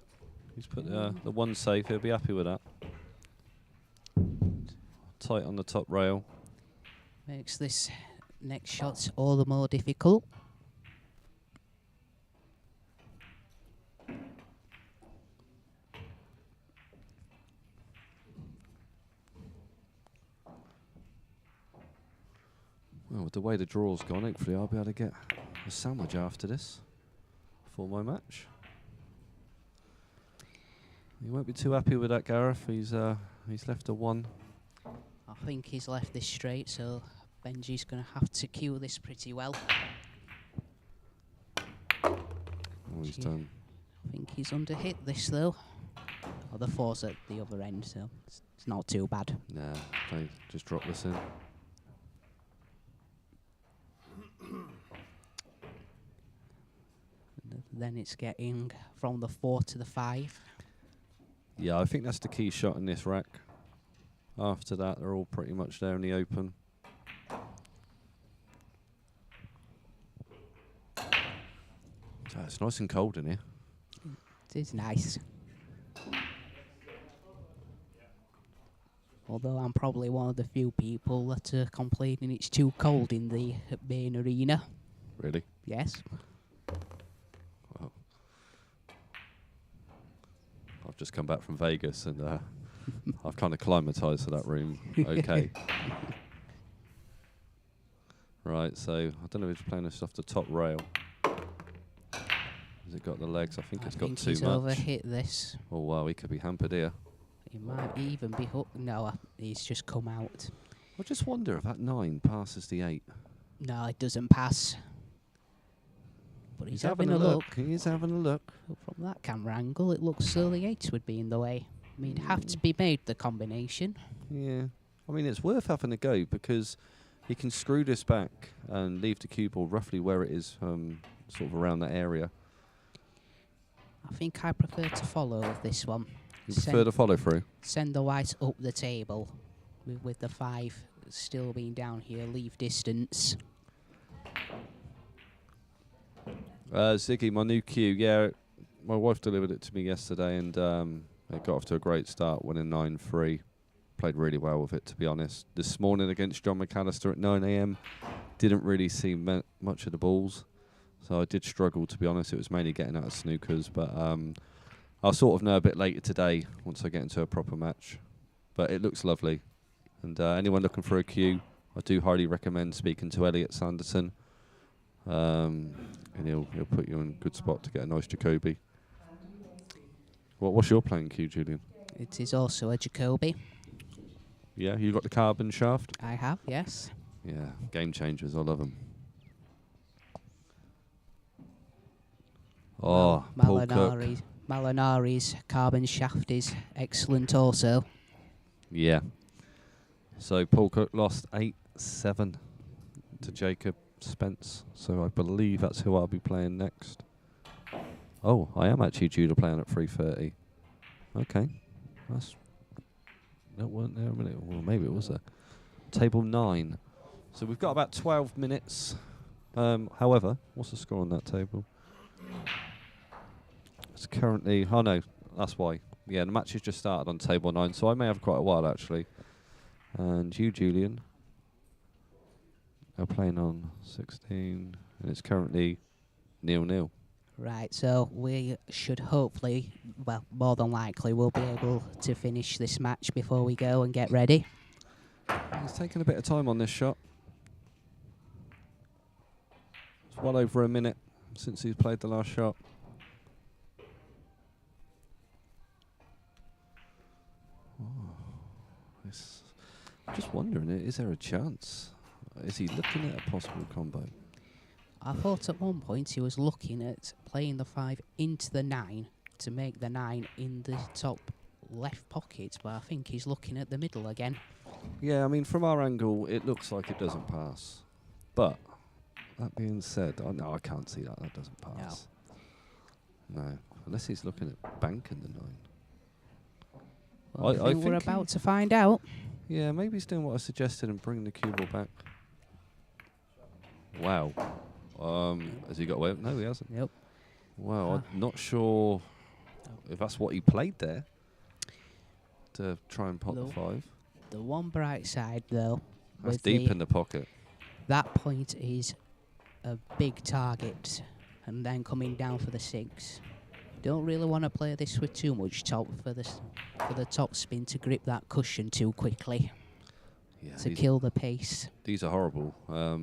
He's put the one safe. He'll be happy with that. tight on the top rail. Makes this next shot all the more difficult. Well, with the way the draw's gone, hopefully I'll be able to get a sandwich after this for my match. You won't be too happy with that, Gareth. He's left a 1. I think he's left this straight, so Benji's going to have to cue this pretty well. Oh, he's done. I think he's underhit this though. Oh, the 4's at the other end, so it's not too bad. Nah, they just drop this in. Then it's getting from the 4 to the 5. Yeah, I think that's the key shot in this rack. After that, they're all pretty much there in the open. Oh, it's nice and cold in here. It is nice. Although I'm probably one of the few people that are complaining it's too cold in the main arena. Really? Yes. Well, I've just come back from Vegas and I've kind of climatised to that room. Okay. Right, so I don't know if it's playing this off the top rail. Has it got the legs? I think it's got too he's much. overhit this. Oh wow, he could be hampered here. He might even be hooked. No, he's just come out. I just wonder if that 9 passes the 8. No, it doesn't pass. But he's having a look. He is having a look. From that camera angle, it looks so the 8 would be in the way. I mean, have to be made the combination. Yeah. I mean, it's worth having a go because he can screw this back and leave the cue ball roughly where it is, sort of around that area. I think I prefer to follow this one. You prefer to follow through? Send the white up the table with the 5 still being down here. Leave distance. Ziggy, my new cue. Yeah, my wife delivered it to me yesterday and it got off to a great start, winning 9-3. Played really well with it, to be honest. This morning against John McAllister at 9 AM, didn't really see much of the balls. So I did struggle, to be honest. It was mainly getting out of snookers, but I'll sort of know a bit later today once I get into a proper match. But it looks lovely. And anyone looking for a cue, I do highly recommend speaking to Elliot Sanderson. And he'll put you in a good spot to get a nice Jacoby. What's your playing cue, Julian? It is also a Jacoby. Yeah, you got the carbon shaft? I have, yes. Yeah, game changers. I love them. Oh, Paul Cook. Molinari's carbon shaft is excellent also. Yeah. So Paul Cook lost 8-7 to Jacob Spence. So I believe that's who I'll be playing next. Oh, I am actually due to play on at 3:30. Okay. That weren't there a minute. Well, maybe it was there. Table 9. So we've got about 12 minutes. However, what's the score on that table? It's currently... Oh, no. That's why. Yeah, the match has just started on table 9, so I may have quite a while, actually. And you, Julian, are playing on 16, and it's currently 0-0. Right, so we should hopefully, well, more than likely, we'll be able to finish this match before we go and get ready. He's taking a bit of time on this shot. It's well over a minute since he's played the last shot. I'm just wondering, is there a chance? Is he looking at a possible combo? I thought at one point he was looking at playing the 5 into the 9 to make the 9 in the top left pocket, but I think he's looking at the middle again. Yeah, I mean, from our angle, it looks like it doesn't pass. But, that being said, no, I can't see that. That doesn't pass. No, unless he's looking at banking the 9. Well, I think we're about to find out. Yeah, maybe he's doing what I suggested and bringing the cue ball back. Wow. Has he got away? No, he hasn't. Nope. Wow, I'm not sure if that's what he played there to try and pop the 5. The one bright side, though, That's with deep in the pocket. that point is a big target, and then coming down for the 6. Don't really want to play this with too much top for the top spin to grip that cushion too quickly. Yeah, to kill the pace. These are horrible.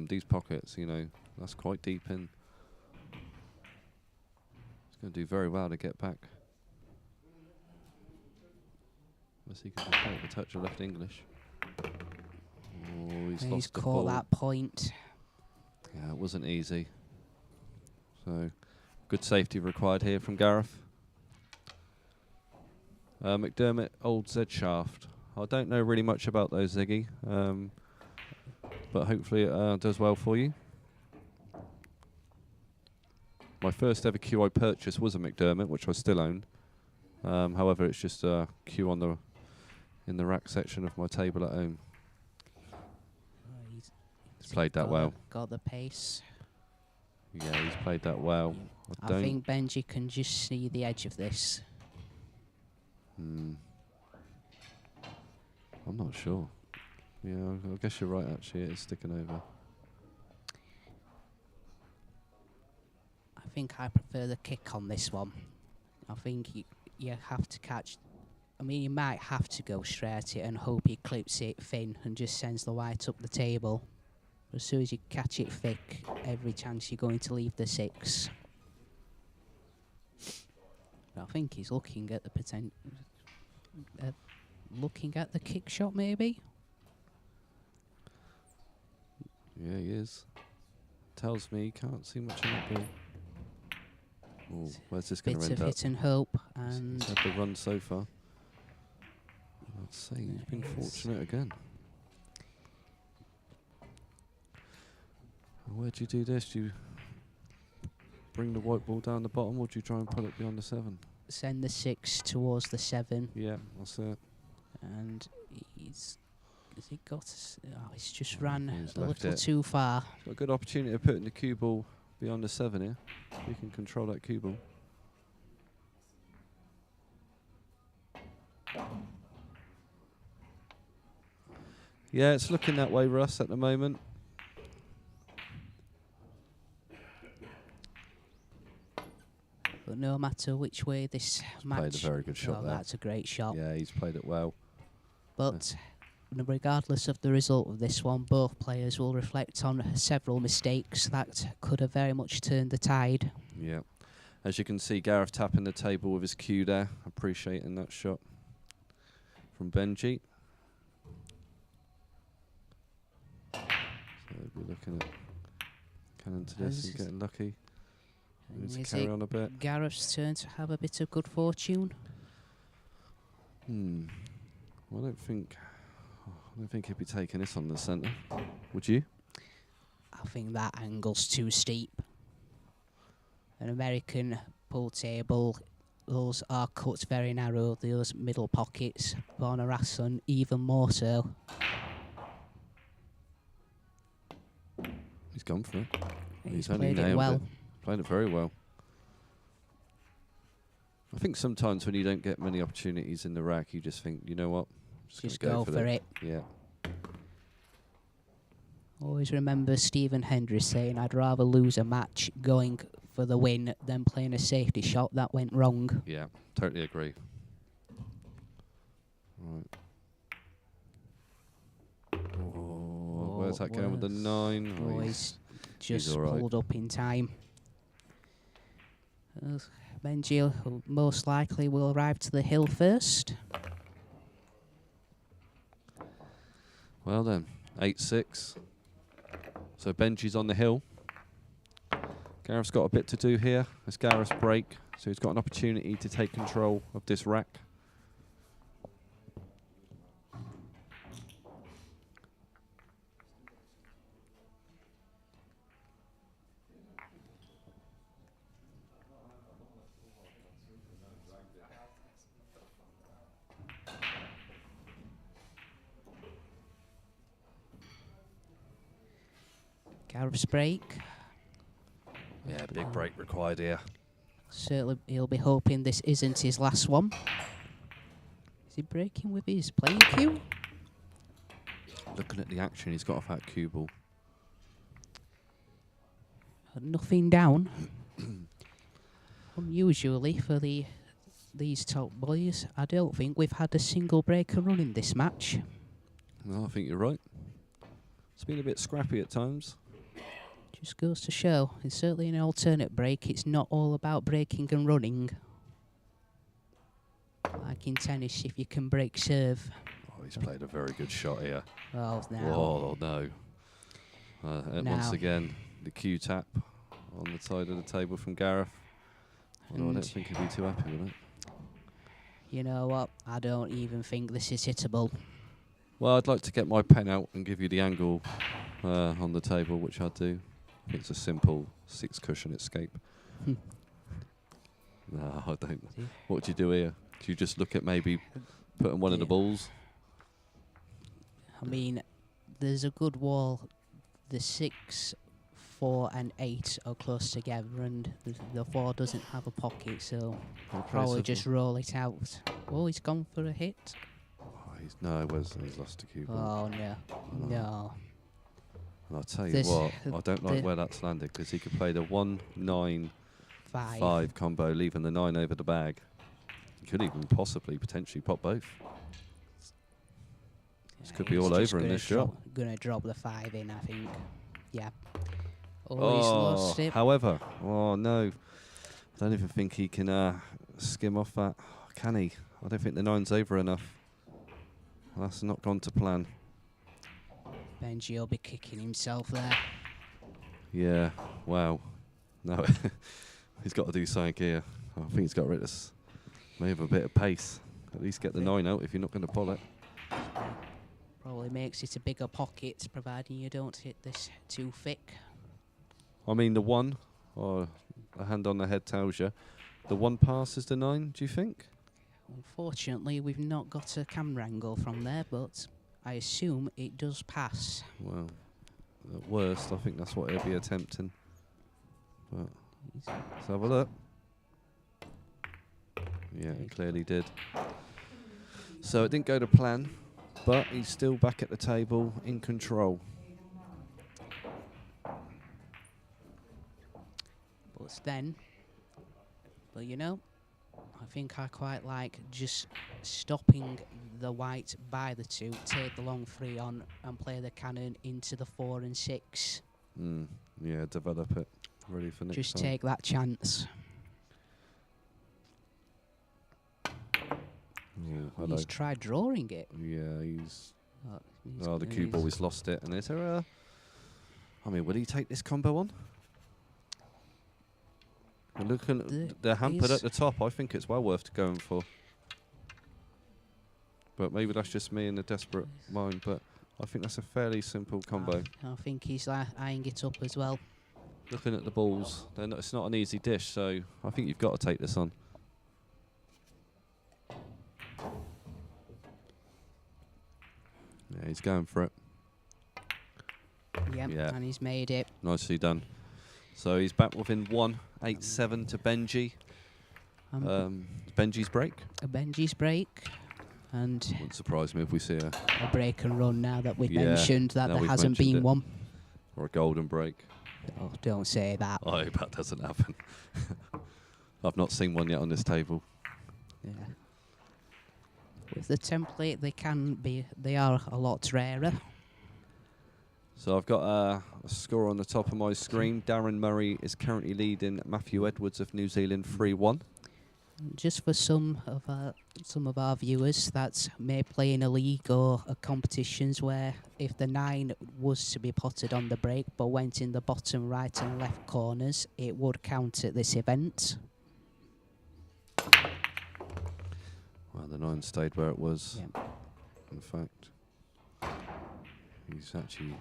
These pockets, you know, that's quite deep in. It's going to do very well to get back. Let's see if he can play the touch of left English. Oh, he's lost the ball. Caught that point. Yeah, it wasn't easy. So, good safety required here from Gareth. McDermott, old Z shaft. I don't know really much about those, Ziggy, but hopefully it does well for you. My first ever cue I purchased was a McDermott, which I still own. However, it's just a cue on in the rack section of my table at home. He's played that well. Got the pace. Yeah, he's played that well. I think Benji can just see the edge of this. I'm not sure. Yeah, I guess you're right, actually. It is sticking over. I think I prefer the kick on this one. I think you have to catch... I mean, you might have to go straight at it and hope he clips it thin and just sends the white up the table. But as soon as you catch it thick, every chance you're going to leave the 6. But I think he's looking at the potential... looking at the kick shot, maybe? Yeah, he is. Tells me he can't see much in that ball. Oh, where's this going to end up? Bit of hit and hope. And he's had the run so far. I'd say he's been fortunate again. Where do you do this? Do you bring the white ball down the bottom, or do you try and put it beyond the 7? Send the 6 towards the 7. Yeah, that's it. And has he got... he's just ran a left little too far. Got a good opportunity of putting the cue ball beyond the 7 here. You can control that cue ball. Yeah, it's looking that way, Russ, at the moment. But no matter which way this match... Played a very good shot there. That's a great shot. Yeah, he's played it well. But regardless of the result of this one, both players will reflect on several mistakes that could have very much turned the tide. Yeah. As you can see, Gareth tapping the table with his cue there. Appreciating that shot from Benji. So we'll be looking at coming to this and getting lucky. Let's carry on a bit. Gareth's turn to have a bit of good fortune. Well, I don't think he'd be taking this on the centre. Would you? I think that angle's too steep. An American pool table, those are cut very narrow, those middle pockets. But on a Rasson, even more so. He's gone for it. He's played it well. Played it very well. I think sometimes when you don't get many opportunities in the rack, you just think, you know what? Just go for it. Yeah. Always remember Stephen Hendry saying, I'd rather lose a match going for the win than playing a safety shot that went wrong. Yeah, totally agree. Right. Oh, where's that going with the 9? Oh, he's just pulled up in time. Benji most likely will arrive to the hill first. Well then, 8-6. So Benji's on the hill. Gareth's got a bit to do here. It's Gareth's break, so he's got an opportunity to take control of this rack. Gareth's break. Yeah, big break required here. Certainly he'll be hoping this isn't his last one. Is he breaking with his playing cue? get the action he's got off that cue ball. Nothing down. Unusually for these top boys, I don't think we've had a single breaker run in this match. No, I think you're right. It's been a bit scrappy at times. Just goes to show, it's certainly an alternate break. It's not all about breaking and running. Like in tennis, if you can break serve. Oh, he's played a very good shot here. Oh, now. Oh, no. And once again, the cue tap on the side of the table from Gareth. Oh, I don't think he'd be too happy with it. You know what? I don't even think this is hittable. Well, I'd like to get my pen out and give you the angle on the table, which I'll do. It's a simple 6-cushion escape. No, I don't. What do you do here? Do you just look at maybe putting one of the balls? I mean, there's a good wall. The 6, 4 and 8 are close together, and the 4 doesn't have a pocket, so probably just roll it out. Oh, he's gone for a hit. No, he's lost the cue ball. Oh, no. And I'll tell you what, I don't like where that's landed, because he could play the 1-9-5 combo, leaving the 9 over the bag. He could even potentially pop both. This could be all over in this shot. Going to drop the 5 in, I think. Yeah. Oh, he's lost it. However, oh no. I don't even think he can skim off that. Can he? I don't think the 9's over enough. That's not gone to plan. Benji will be kicking himself there. Yeah, wow. No, he's got to do something here. I think he's got rid of maybe a bit of pace. At least get the 9 out if you're not going to pull it. Probably makes it a bigger pocket, providing you don't hit this too thick. I mean, the 1, or a hand on the head tells you, the 1 passes the 9, do you think? Unfortunately, we've not got a camera angle from there, but I assume it does pass. Well, at worst, I think that's what he'll be attempting. But let's have a look. Yeah, it clearly did. So it didn't go to plan, but he's still back at the table in control. But you know, I think I quite like just stopping the white by the 2, take the long 3 on, and play the cannon into the 4 and 6. Yeah, develop it. Ready for next just time. take that chance. He's tried drawing it. Yeah, he's the cue ball, he's lost it. And is there I mean, will he take this combo on? And looking at the hampered at the top, I think it's well worth going for. But maybe that's just me in a desperate mind, but I think that's a fairly simple combo. I think he's eyeing it up as well. Looking at the balls, it's not an easy dish, so I think you've got to take this on. Yeah, he's going for it. Yep, yeah, and he's made it. Nicely done. So he's back within 1, 8-7 to Benji. Benji's break. A Benji's break. And wouldn't surprise me if we see a break and run now that we've mentioned that there hasn't been one. Or a golden break. Oh, don't say that. I hope that doesn't happen. I've not seen one yet on this table. Yeah. With the template, they are a lot rarer. So I've got a score on the top of my screen. Darren Murray is currently leading Matthew Edwards of New Zealand 3-1. Just for some of our viewers that may play in a league or competitions where if the 9 was to be potted on the break but went in the bottom right and left corners, it would count at this event. Well, the 9 stayed where it was. Yep. In fact, he's actually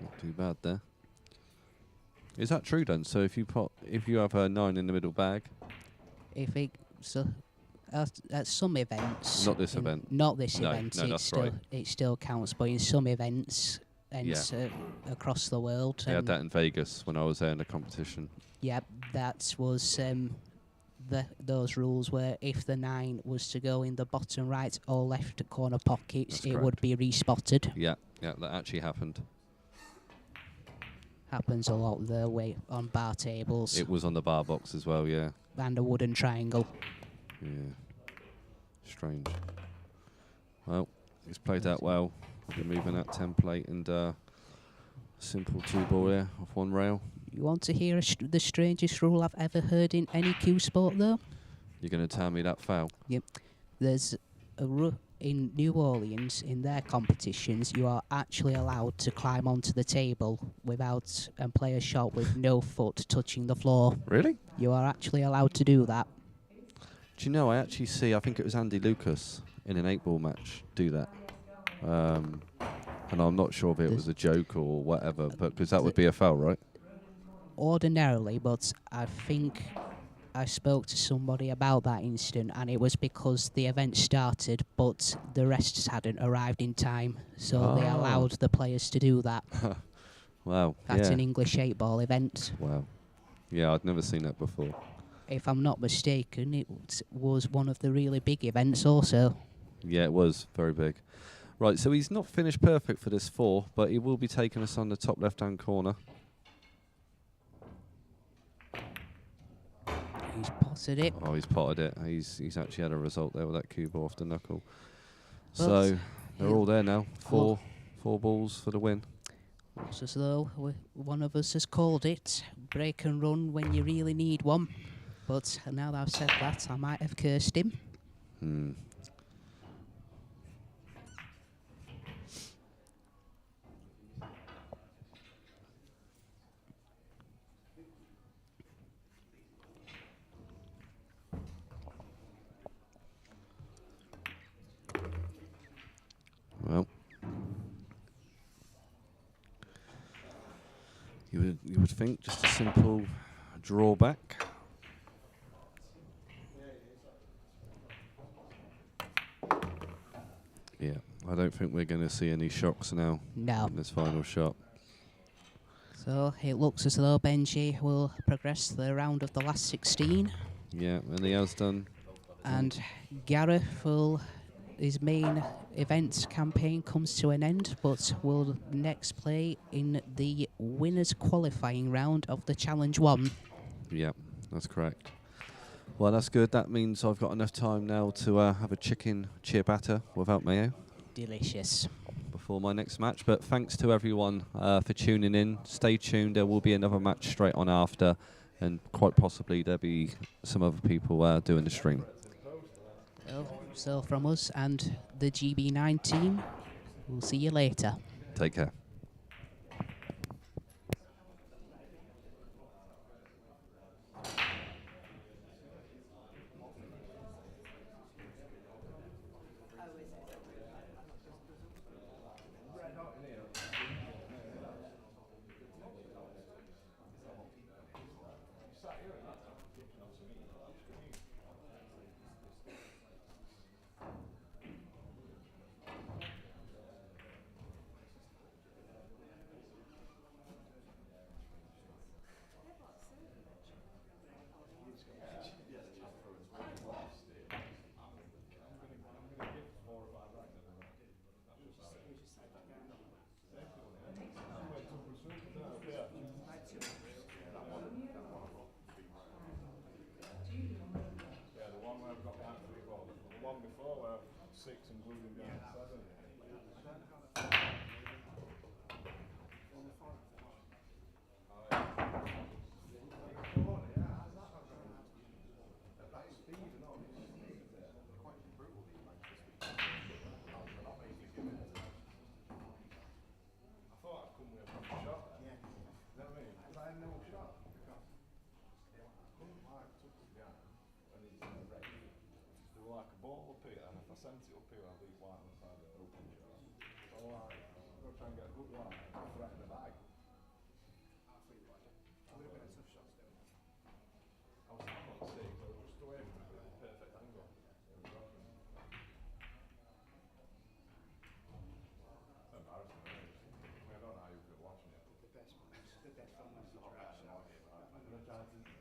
not too bad there. Is that true then? So if you have a 9 in the middle bag, at some events, not this event, it still counts. But in some events across the world, they had that in Vegas when I was there in the competition. Yeah, that was those rules where if the 9 was to go in the bottom right or left corner pockets, it would be respotted. Yeah, Yeah, that actually happened. Happens a lot the way on bar tables. It was on the bar box as well, yeah. And a wooden triangle. Yeah. Strange. Well, he's played that well. Removing that template and simple 2-ball here off 1 rail. You want to hear the strangest rule I've ever heard in any cue sport, though? You're going to tell me that foul? Yep. There's a in New Orleans, in their competitions, you are actually allowed to climb onto the table without and play a shot with no foot touching the floor. Really? You are actually allowed to do that. Do you know, I actually see, I think it was Andy Lucas in an 8-ball match do that. And I'm not sure if it was a joke or whatever, but because that would be a foul, right? Ordinarily, but I think I spoke to somebody about that incident, and it was because the event started, but the rest hadn't arrived in time, so they allowed the players to do that. Wow. That's an English 8-ball event. Wow. Yeah, I'd never seen that before. If I'm not mistaken, it was one of the really big events also. Yeah, it was very big. Right, so he's not finished perfect for this 4, but he will be taking us on the top left-hand corner. He's potted it. Oh, he's potted it. He's actually had a result there with that cue ball off the knuckle. So they're all there now. Four balls for the win. Looks as though one of us has called it. Break and run when you really need one. But now that I've said that, I might have cursed him. Well, you would think just a simple drawback. Yeah, I don't think we're going to see any shocks now in this final shot. So it looks as though Benji will progress to the round of the last 16. Yeah, and he has done. And Gareth his main event campaign comes to an end, but will next play in the winners qualifying round of the Challenge 1. Yeah, that's correct. Well, that's good. That means I've got enough time now to have a chicken ciabatta without mayo. Delicious. Before my next match. But thanks to everyone for tuning in. Stay tuned. There will be another match straight on after. And quite possibly there'll be some other people doing the stream. So from us and the GB9 team, we'll see you later. Take care.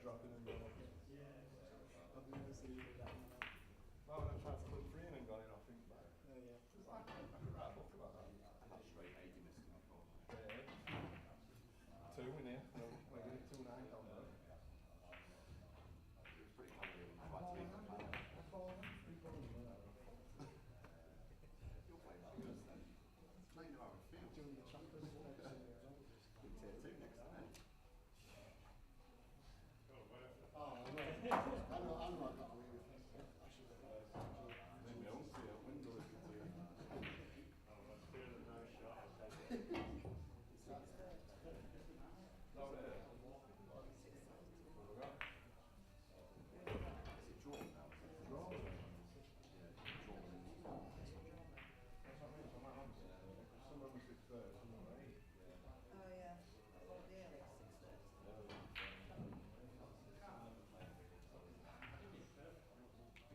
Dropping in the